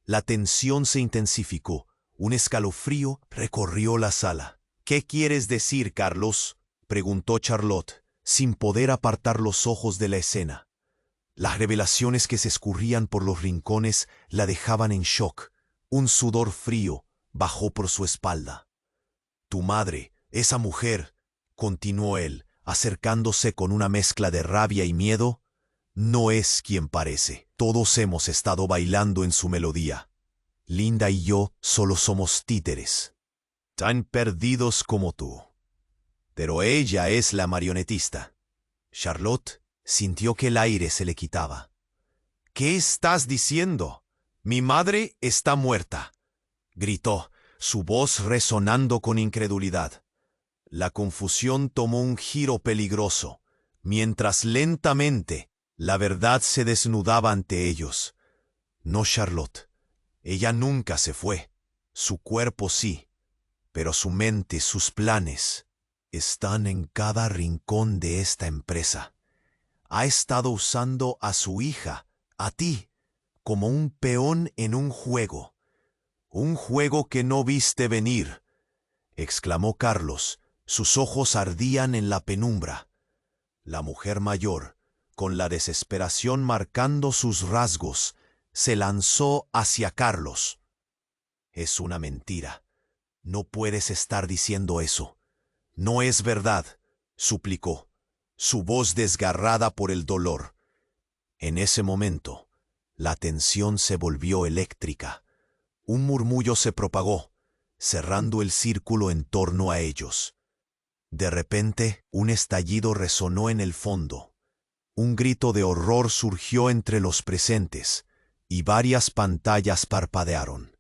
La tensión se intensificó, un escalofrío recorrió la sala. «¿Qué quieres decir, Carlos?», preguntó Charlotte, sin poder apartar los ojos de la escena. Las revelaciones que se escurrían por los rincones la dejaban en shock. Un sudor frío bajó por su espalda. «Tu madre, esa mujer», continuó él, acercándose con una mezcla de rabia y miedo, «no es quien parece. Todos hemos estado bailando en su melodía. Linda y yo solo somos títeres, tan perdidos como tú. Pero ella es la marionetista». Charlotte sintió que el aire se le quitaba. «¿Qué estás diciendo? Mi madre está muerta», gritó, su voz resonando con incredulidad. La confusión tomó un giro peligroso, mientras lentamente la verdad se desnudaba ante ellos. No Charlotte. Ella nunca se fue. Su cuerpo sí, pero su mente, sus planes, están en cada rincón de esta empresa. Ha estado usando a su hija, a ti, como un peón en un juego. Un juego que no viste venir, exclamó Carlos. Sus ojos ardían en la penumbra. La mujer mayor, con la desesperación marcando sus rasgos, se lanzó hacia Carlos. Es una mentira. No puedes estar diciendo eso. No es verdad, suplicó, su voz desgarrada por el dolor. En ese momento, la tensión se volvió eléctrica. Un murmullo se propagó, cerrando el círculo en torno a ellos. De repente, un estallido resonó en el fondo. Un grito de horror surgió entre los presentes, y varias pantallas parpadearon.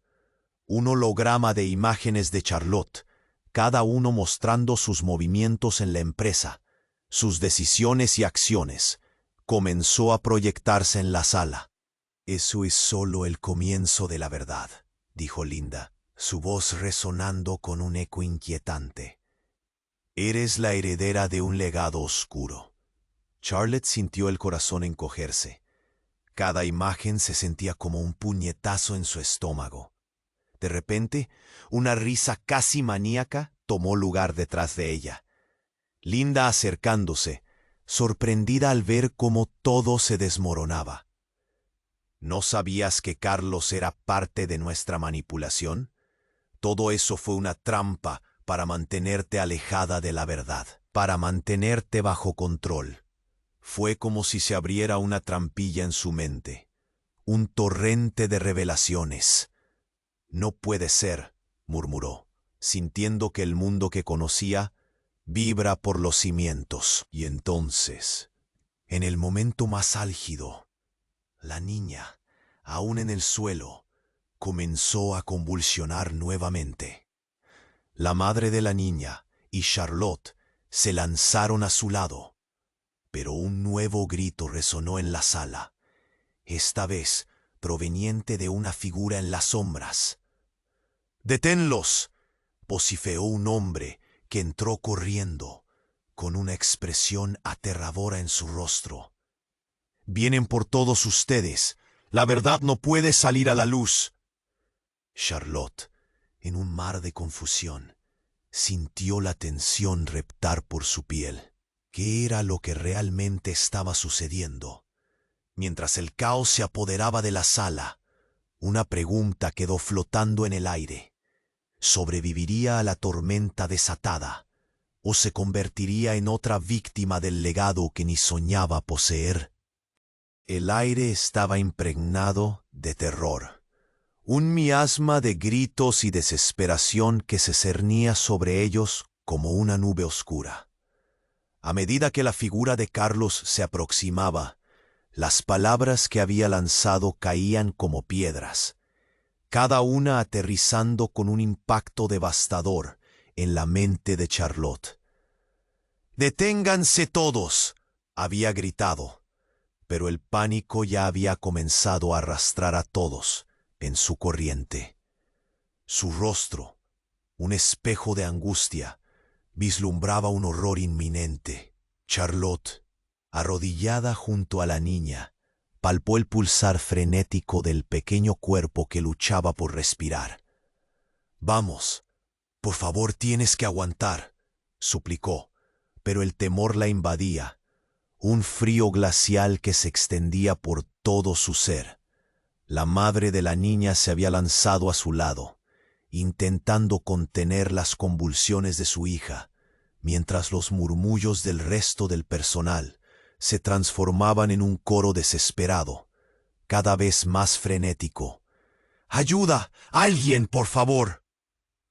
Un holograma de imágenes de Charlotte, cada uno mostrando sus movimientos en la empresa, sus decisiones y acciones, comenzó a proyectarse en la sala. Eso es solo el comienzo de la verdad, dijo Linda, su voz resonando con un eco inquietante. Eres la heredera de un legado oscuro. Charlotte sintió el corazón encogerse. Cada imagen se sentía como un puñetazo en su estómago. De repente, una risa casi maníaca tomó lugar detrás de ella. Linda acercándose, sorprendida al ver cómo todo se desmoronaba. ¿No sabías que Carlos era parte de nuestra manipulación? Todo eso fue una trampa para mantenerte alejada de la verdad, para mantenerte bajo control. Fue como si se abriera una trampilla en su mente, un torrente de revelaciones. No puede ser, murmuró, sintiendo que el mundo que conocía vibra por los cimientos. Y entonces, en el momento más álgido, la niña, aún en el suelo, comenzó a convulsionar nuevamente. La madre de la niña y Charlotte se lanzaron a su lado, pero un nuevo grito resonó en la sala, esta vez proveniente de una figura en las sombras. ¡Deténlos!, vociferó un hombre que entró corriendo, con una expresión aterradora en su rostro. «Vienen por todos ustedes. La verdad no puede salir a la luz». Charlotte, en un mar de confusión, sintió la tensión reptar por su piel. ¿Qué era lo que realmente estaba sucediendo? Mientras el caos se apoderaba de la sala, una pregunta quedó flotando en el aire. ¿Sobreviviría a la tormenta desatada o se convertiría en otra víctima del legado que ni soñaba poseer? El aire estaba impregnado de terror. Un miasma de gritos y desesperación que se cernía sobre ellos como una nube oscura. A medida que la figura de Carlos se aproximaba, las palabras que había lanzado caían como piedras, cada una aterrizando con un impacto devastador en la mente de Charlotte. «¡Deténganse todos!», había gritado, pero el pánico ya había comenzado a arrastrar a todos en su corriente. Su rostro, un espejo de angustia, vislumbraba un horror inminente. Charlotte, arrodillada junto a la niña, palpó el pulsar frenético del pequeño cuerpo que luchaba por respirar. «Vamos, por favor, tienes que aguantar», suplicó, pero el temor la invadía, un frío glacial que se extendía por todo su ser. La madre de la niña se había lanzado a su lado, intentando contener las convulsiones de su hija, mientras los murmullos del resto del personal se transformaban en un coro desesperado, cada vez más frenético. «¡Ayuda! ¡Alguien, por favor!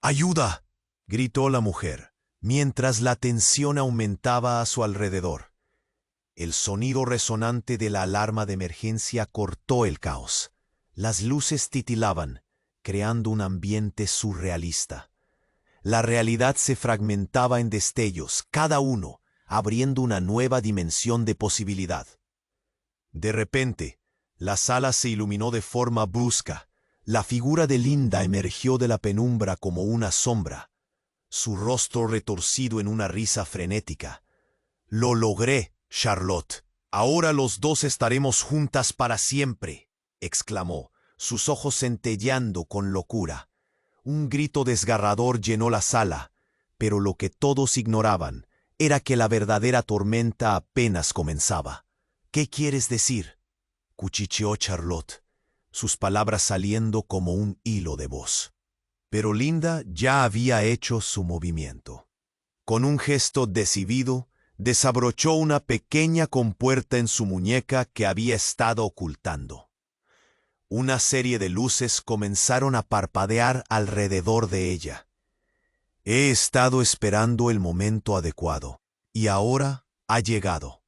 ¡Ayuda!», gritó la mujer, mientras la tensión aumentaba a su alrededor. El sonido resonante de la alarma de emergencia cortó el caos. Las luces titilaban, creando un ambiente surrealista. La realidad se fragmentaba en destellos, cada uno abriendo una nueva dimensión de posibilidad. De repente, la sala se iluminó de forma brusca. La figura de Linda emergió de la penumbra como una sombra, su rostro retorcido en una risa frenética. «Lo logré, Charlotte», Ahora los dos estaremos juntas para siempre, exclamó, sus ojos centelleando con locura. Un grito desgarrador llenó la sala, pero lo que todos ignoraban era que la verdadera tormenta apenas comenzaba. ¿Qué quieres decir?, cuchicheó Charlotte, sus palabras saliendo como un hilo de voz. Pero Linda ya había hecho su movimiento. Con un gesto decidido, desabrochó una pequeña compuerta en su muñeca que había estado ocultando. Una serie de luces comenzaron a parpadear alrededor de ella. He estado esperando el momento adecuado, y ahora ha llegado.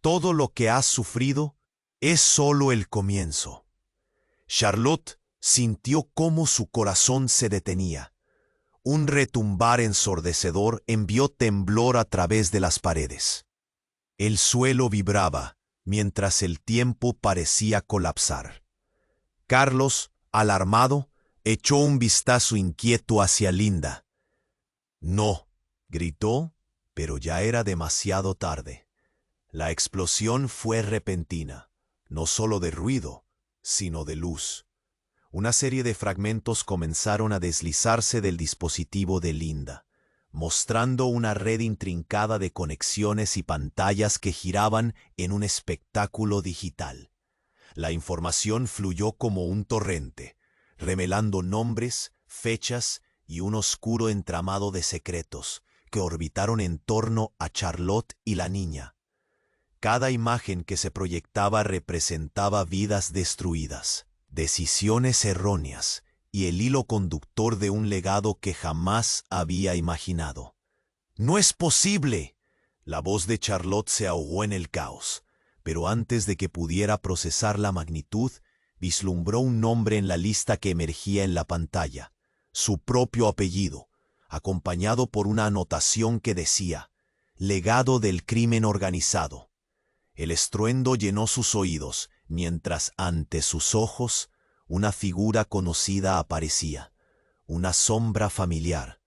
Todo lo que has sufrido es solo el comienzo. Charlotte sintió cómo su corazón se detenía. Un retumbar ensordecedor envió temblor a través de las paredes. El suelo vibraba, mientras el tiempo parecía colapsar. Carlos, alarmado, echó un vistazo inquieto hacia Linda. «No», gritó, pero ya era demasiado tarde. La explosión fue repentina, no solo de ruido, sino de luz. Una serie de fragmentos comenzaron a deslizarse del dispositivo de Linda, mostrando una red intrincada de conexiones y pantallas que giraban en un espectáculo digital. La información fluyó como un torrente, revelando nombres, fechas y un oscuro entramado de secretos que orbitaron en torno a Charlotte y la niña. Cada imagen que se proyectaba representaba vidas destruidas, decisiones erróneas y el hilo conductor de un legado que jamás había imaginado. «¡No es posible!», la voz de Charlotte se ahogó en el caos, pero antes de que pudiera procesar la magnitud, vislumbró un nombre en la lista que emergía en la pantalla, su propio apellido, acompañado por una anotación que decía: «Legado del crimen organizado». El estruendo llenó sus oídos, mientras ante sus ojos una figura conocida aparecía, una sombra familiar.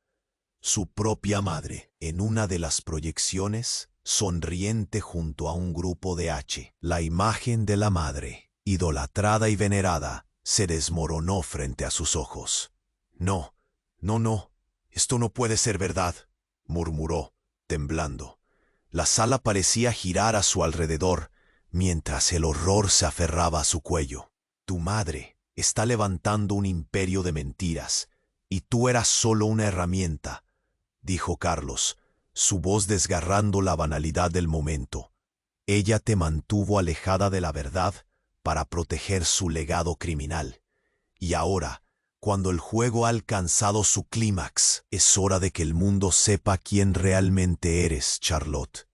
Su propia madre, en una de las proyecciones, sonriente junto a un grupo de H. La imagen de la madre, idolatrada y venerada, se desmoronó frente a sus ojos. «No, no, esto no puede ser verdad», murmuró, temblando. La sala parecía girar a su alrededor, mientras el horror se aferraba a su cuello. «Tu madre está levantando un imperio de mentiras, y tú eras solo una herramienta», dijo Carlos, su voz desgarrando la banalidad del momento. «Ella te mantuvo alejada de la verdad para proteger su legado criminal. Y ahora, cuando el juego ha alcanzado su clímax, es hora de que el mundo sepa quién realmente eres, Charlotte».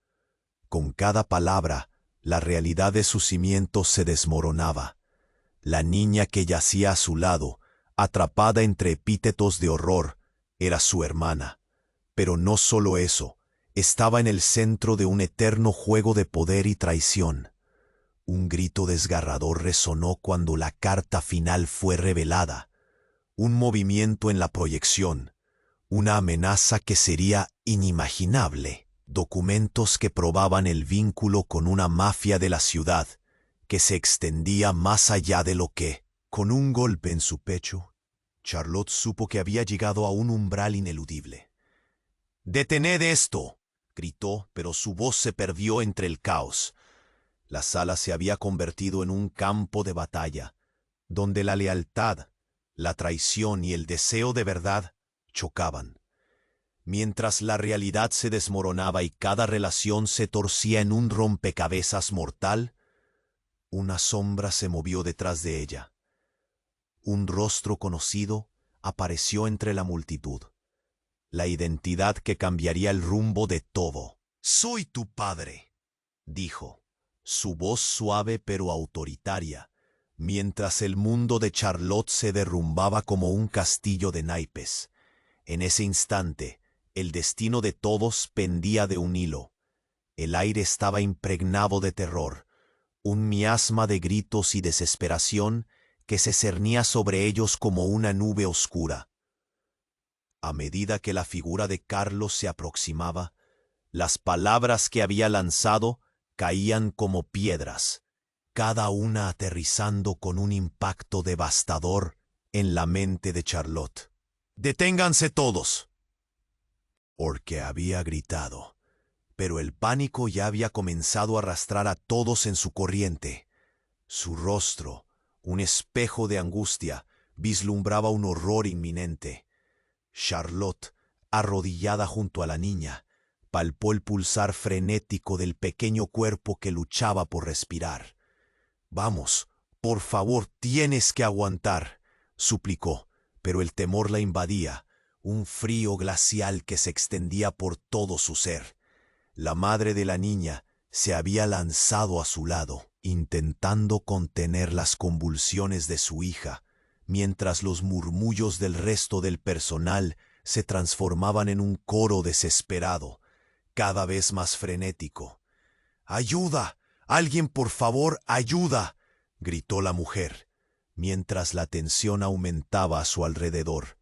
Con cada palabra, la realidad de sus cimientos se desmoronaba. La niña que yacía a su lado, atrapada entre epítetos de horror, era su hermana. Pero no solo eso, estaba en el centro de un eterno juego de poder y traición. Un grito desgarrador resonó cuando la carta final fue revelada. Un movimiento en la proyección, una amenaza que sería inimaginable. Documentos que probaban el vínculo con una mafia de la ciudad, que se extendía más allá de lo que, con un golpe en su pecho, Charlotte supo que había llegado a un umbral ineludible. «¡Detened esto!», gritó, pero su voz se perdió entre el caos. La sala se había convertido en un campo de batalla, donde la lealtad, la traición y el deseo de verdad chocaban. Mientras la realidad se desmoronaba y cada relación se torcía en un rompecabezas mortal, una sombra se movió detrás de ella. Un rostro conocido apareció entre la multitud. La identidad que cambiaría el rumbo de todo. «Soy tu padre», dijo, su voz suave pero autoritaria, mientras el mundo de Charlotte se derrumbaba como un castillo de naipes. En ese instante, el destino de todos pendía de un hilo. El aire estaba impregnado de terror, un miasma de gritos y desesperación que se cernía sobre ellos como una nube oscura. A medida que la figura de Carlos se aproximaba, las palabras que había lanzado caían como piedras, cada una aterrizando con un impacto devastador en la mente de Charlotte. «¡Deténganse todos!», porque había gritado, pero el pánico ya había comenzado a arrastrar a todos en su corriente. Su rostro, un espejo de angustia, vislumbraba un horror inminente. Charlotte, arrodillada junto a la niña, palpó el pulsar frenético del pequeño cuerpo que luchaba por respirar. «Vamos, por favor, tienes que aguantar», suplicó, pero el temor la invadía, un frío glacial que se extendía por todo su ser. La madre de la niña se había lanzado a su lado, intentando contener las convulsiones de su hija, mientras los murmullos del resto del personal se transformaban en un coro desesperado, cada vez más frenético. «¡Ayuda! ¡Alguien, por favor, ayuda!», gritó la mujer, mientras la tensión aumentaba a su alrededor.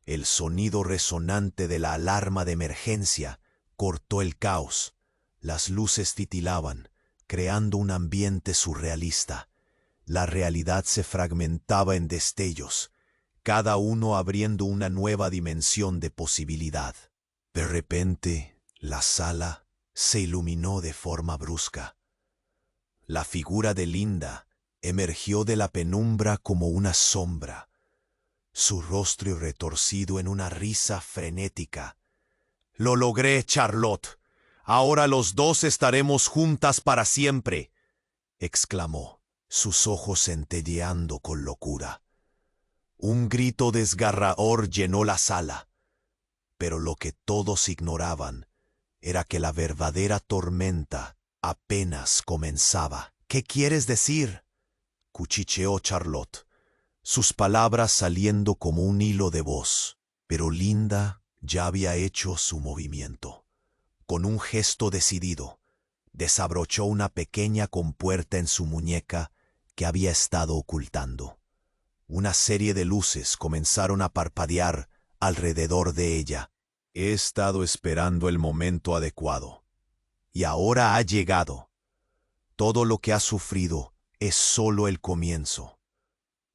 El sonido resonante de la alarma de emergencia cortó el caos. Las luces titilaban, creando un ambiente surrealista. La realidad se fragmentaba en destellos, cada uno abriendo una nueva dimensión de posibilidad. De repente, la sala se iluminó de forma brusca. La figura de Linda emergió de la penumbra como una sombra, su rostro retorcido en una risa frenética. «Lo logré, Charlotte. Ahora los dos estaremos juntas para siempre», exclamó, sus ojos centelleando con locura. Un grito desgarrador llenó la sala, pero lo que todos ignoraban era que la verdadera tormenta apenas comenzaba. «¿Qué quieres decir?», cuchicheó Charlotte, sus palabras saliendo como un hilo de voz. Pero Linda ya había hecho su movimiento. Con un gesto decidido, desabrochó una pequeña compuerta en su muñeca que había estado ocultando. Una serie de luces comenzaron a parpadear alrededor de ella. «He estado esperando el momento adecuado, y ahora ha llegado. Todo lo que ha sufrido es solo el comienzo».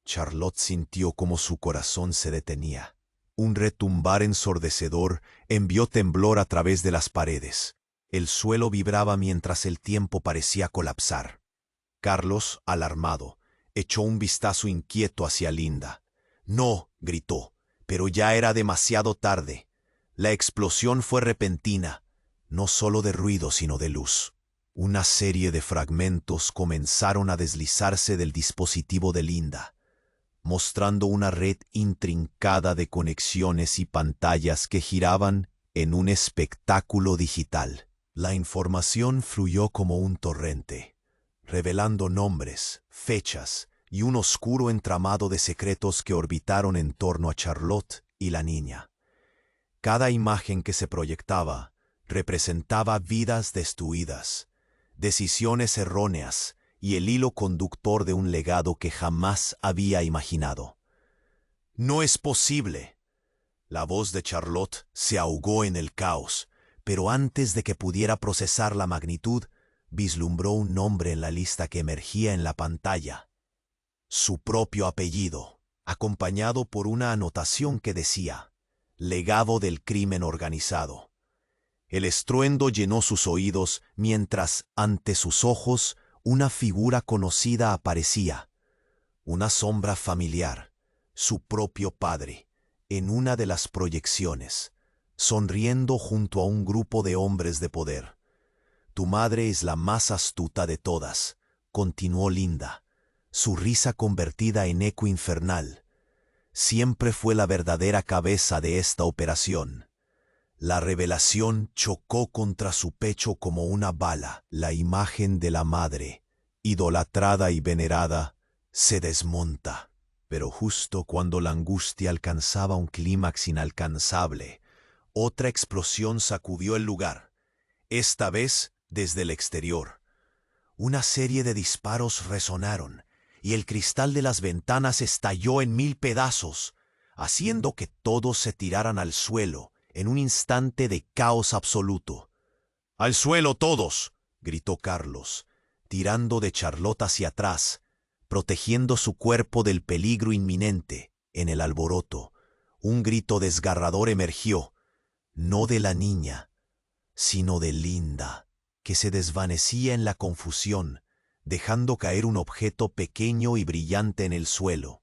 Charlotte sintió como su corazón se detenía. Un retumbar ensordecedor envió temblor a través de las paredes. El suelo vibraba mientras el tiempo parecía colapsar. Carlos, alarmado, echó un vistazo inquieto hacia Linda. «No», gritó, pero ya era demasiado tarde. La explosión fue repentina, no solo de ruido sino de luz. Una serie de fragmentos comenzaron a deslizarse del dispositivo de Linda, mostrando una red intrincada de conexiones y pantallas que giraban en un espectáculo digital. La información fluyó como un torrente, revelando nombres, fechas y un oscuro entramado de secretos que orbitaron en torno a Charlotte y la niña. Cada imagen que se proyectaba representaba vidas destruidas, decisiones erróneas y el hilo conductor de un legado que jamás había imaginado. «No es posible». La voz de Charlotte se ahogó en el caos, pero antes de que pudiera procesar la magnitud, vislumbró un nombre en la lista que emergía en la pantalla. Su propio apellido, acompañado por una anotación que decía: «Legado del crimen organizado». El estruendo llenó sus oídos mientras, ante sus ojos, una figura conocida aparecía. Una sombra familiar, su propio padre, en una de las proyecciones, sonriendo junto a un grupo de hombres de poder. «Tu madre es la más astuta de todas», continuó Linda, su risa convertida en eco infernal. «Siempre fue la verdadera cabeza de esta operación». La revelación chocó contra su pecho como una bala. La imagen de la madre, idolatrada y venerada, se desmonta. Pero justo cuando la angustia alcanzaba un clímax inalcanzable, otra explosión sacudió el lugar, esta vez desde el exterior. Una serie de disparos resonaron, y el cristal de las ventanas estalló en 1000 pedazos, haciendo que todos se tiraran al suelo en un instante de caos absoluto. «¡Al suelo todos!», gritó Carlos, tirando de Charlotte hacia atrás, protegiendo su cuerpo del peligro inminente. En el alboroto, un grito desgarrador emergió, no de la niña, sino de Linda, que se desvanecía en la confusión, dejando caer un objeto pequeño y brillante en el suelo.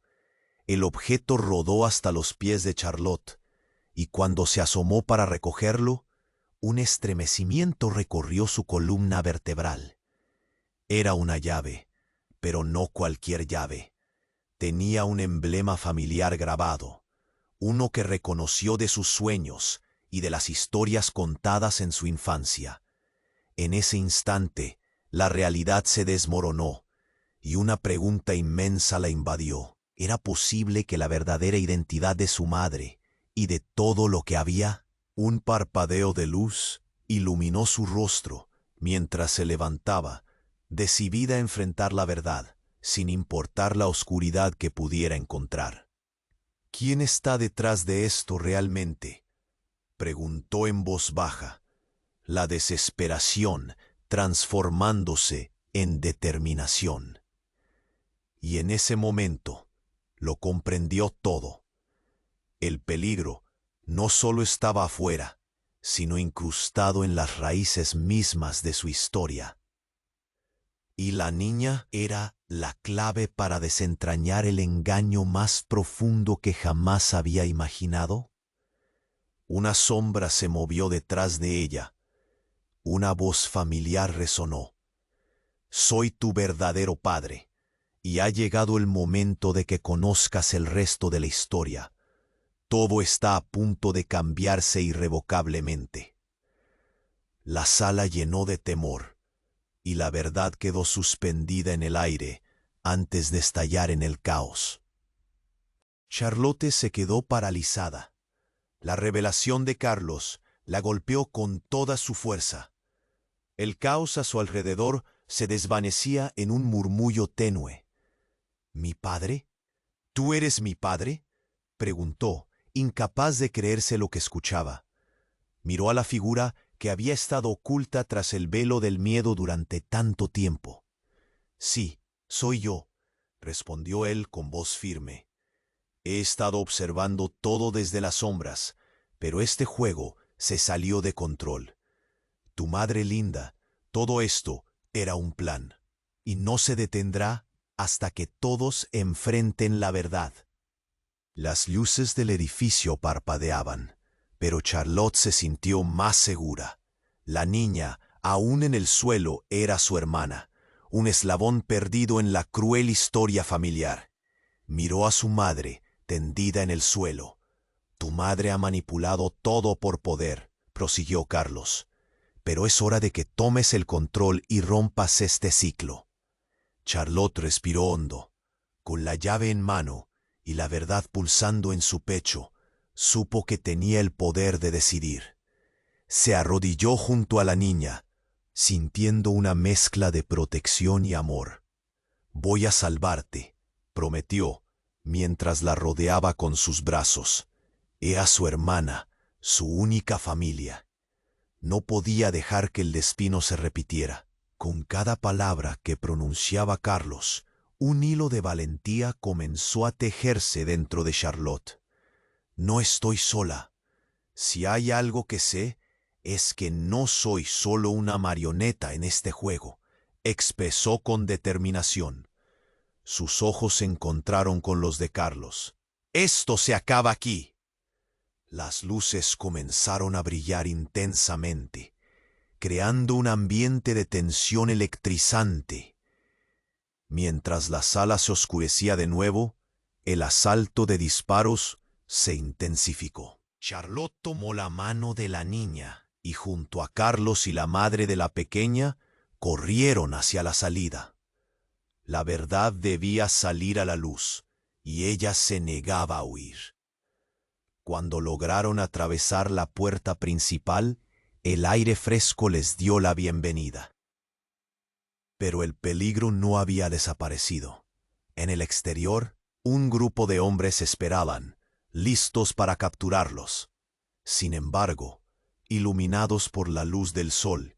El objeto rodó hasta los pies de Charlotte, y cuando se asomó para recogerlo, un estremecimiento recorrió su columna vertebral. Era una llave, pero no cualquier llave. Tenía un emblema familiar grabado, uno que reconoció de sus sueños y de las historias contadas en su infancia. En ese instante, la realidad se desmoronó, y una pregunta inmensa la invadió. ¿Era posible que la verdadera identidad de su madre y de todo lo que había? Un parpadeo de luz iluminó su rostro mientras se levantaba, decidida a enfrentar la verdad, sin importar la oscuridad que pudiera encontrar. ¿Quién está detrás de esto realmente?, preguntó en voz baja, la desesperación transformándose en determinación. Y en ese momento lo comprendió todo. El peligro no solo estaba afuera, sino incrustado en las raíces mismas de su historia. Y la niña era la clave para desentrañar el engaño más profundo que jamás había imaginado. Una sombra se movió detrás de ella. Una voz familiar resonó. Soy tu verdadero padre, y ha llegado el momento de que conozcas el resto de la historia. Todo está a punto de cambiarse irrevocablemente. La sala llenó de temor, y la verdad quedó suspendida en el aire antes de estallar en el caos. Charlotte se quedó paralizada. La revelación de Carlos la golpeó con toda su fuerza. El caos a su alrededor se desvanecía en un murmullo tenue. ¿Mi padre? ¿Tú eres mi padre?, preguntó, incapaz de creerse lo que escuchaba. Miró a la figura que había estado oculta tras el velo del miedo durante tanto tiempo. Sí, soy yo, respondió él con voz firme. He estado observando todo desde las sombras, pero este juego se salió de control. Tu madre Linda, todo esto era un plan, y no se detendrá hasta que todos enfrenten la verdad. Las luces del edificio parpadeaban, pero Charlotte se sintió más segura. La niña, aún en el suelo, era su hermana, un eslabón perdido en la cruel historia familiar. Miró a su madre, tendida en el suelo. Tu madre ha manipulado todo por poder, prosiguió Carlos. Pero es hora de que tomes el control y rompas este ciclo. Charlotte respiró hondo. Con la llave en mano y la verdad pulsando en su pecho, supo que tenía el poder de decidir. Se arrodilló junto a la niña, sintiendo una mezcla de protección y amor. Voy a salvarte, prometió, mientras la rodeaba con sus brazos. Era su hermana, su única familia. No podía dejar que el destino se repitiera. Con cada palabra que pronunciaba Carlos, un hilo de valentía comenzó a tejerse dentro de Charlotte. No estoy sola. Si hay algo que sé, es que no soy solo una marioneta en este juego, expresó con determinación. Sus ojos se encontraron con los de Carlos. Esto se acaba aquí. Las luces comenzaron a brillar intensamente, creando un ambiente de tensión electrizante. Mientras la sala se oscurecía de nuevo, el asalto de disparos se intensificó. Charlotte tomó la mano de la niña y junto a Carlos y la madre de la pequeña corrieron hacia la salida. La verdad debía salir a la luz y ella se negaba a huir. Cuando lograron atravesar la puerta principal, el aire fresco les dio la bienvenida. Pero el peligro no había desaparecido. En el exterior, un grupo de hombres esperaban, listos para capturarlos. Sin embargo, iluminados por la luz del sol,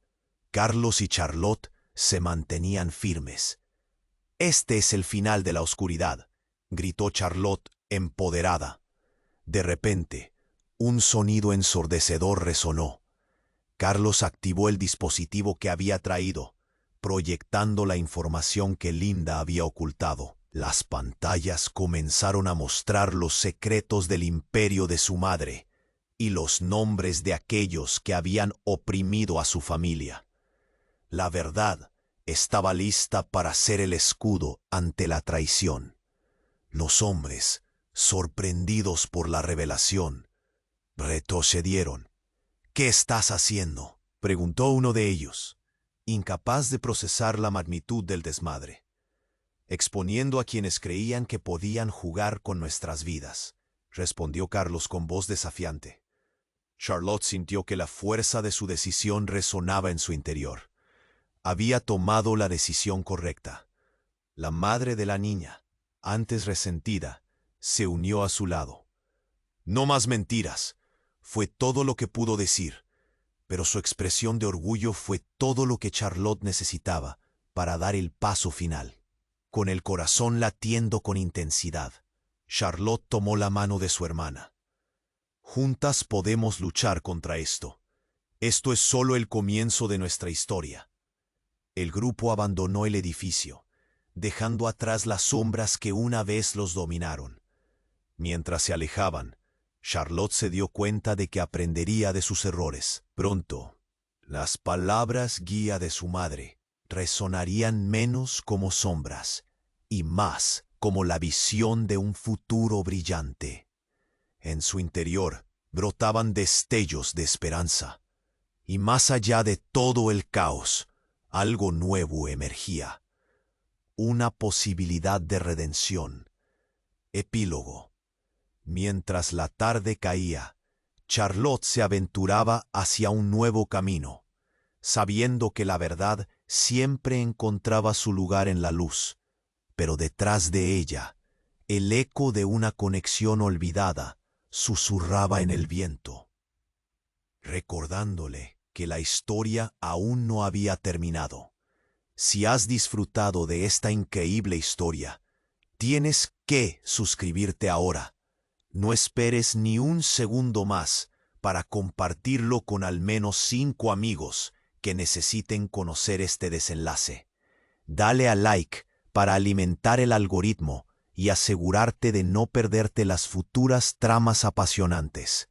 Carlos y Charlotte se mantenían firmes. «Este es el final de la oscuridad», gritó Charlotte, empoderada. De repente, un sonido ensordecedor resonó. Carlos activó el dispositivo que había traído, proyectando la información que Linda había ocultado. Las pantallas comenzaron a mostrar los secretos del imperio de su madre y los nombres de aquellos que habían oprimido a su familia. La verdad estaba lista para ser el escudo ante la traición. Los hombres, sorprendidos por la revelación, retrocedieron. «¿Qué estás haciendo?», preguntó uno de ellos, incapaz de procesar la magnitud del desmadre. «Exponiendo a quienes creían que podían jugar con nuestras vidas», respondió Carlos con voz desafiante. Charlotte sintió que la fuerza de su decisión resonaba en su interior. Había tomado la decisión correcta. La madre de la niña, antes resentida, se unió a su lado. «No más mentiras», fue todo lo que pudo decir, pero su expresión de orgullo fue todo lo que Charlotte necesitaba para dar el paso final. Con el corazón latiendo con intensidad, Charlotte tomó la mano de su hermana. «Juntas podemos luchar contra esto. Esto es solo el comienzo de nuestra historia». El grupo abandonó el edificio, dejando atrás las sombras que una vez los dominaron. Mientras se alejaban, Charlotte se dio cuenta de que aprendería de sus errores. Pronto, las palabras guía de su madre resonarían menos como sombras y más como la visión de un futuro brillante. En su interior brotaban destellos de esperanza, y más allá de todo el caos, algo nuevo emergía. Una posibilidad de redención. Epílogo. Mientras la tarde caía, Charlotte se aventuraba hacia un nuevo camino, sabiendo que la verdad siempre encontraba su lugar en la luz, pero detrás de ella, el eco de una conexión olvidada susurraba en el viento, recordándole que la historia aún no había terminado. Si has disfrutado de esta increíble historia, tienes que suscribirte ahora. No esperes ni un segundo más para compartirlo con al menos 5 amigos que necesiten conocer este desenlace. Dale a like para alimentar el algoritmo y asegurarte de no perderte las futuras tramas apasionantes.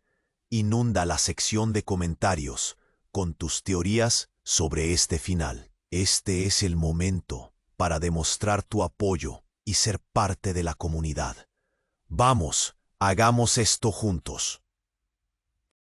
Inunda la sección de comentarios con tus teorías sobre este final. Este es el momento para demostrar tu apoyo y ser parte de la comunidad. Vamos, hagamos esto juntos.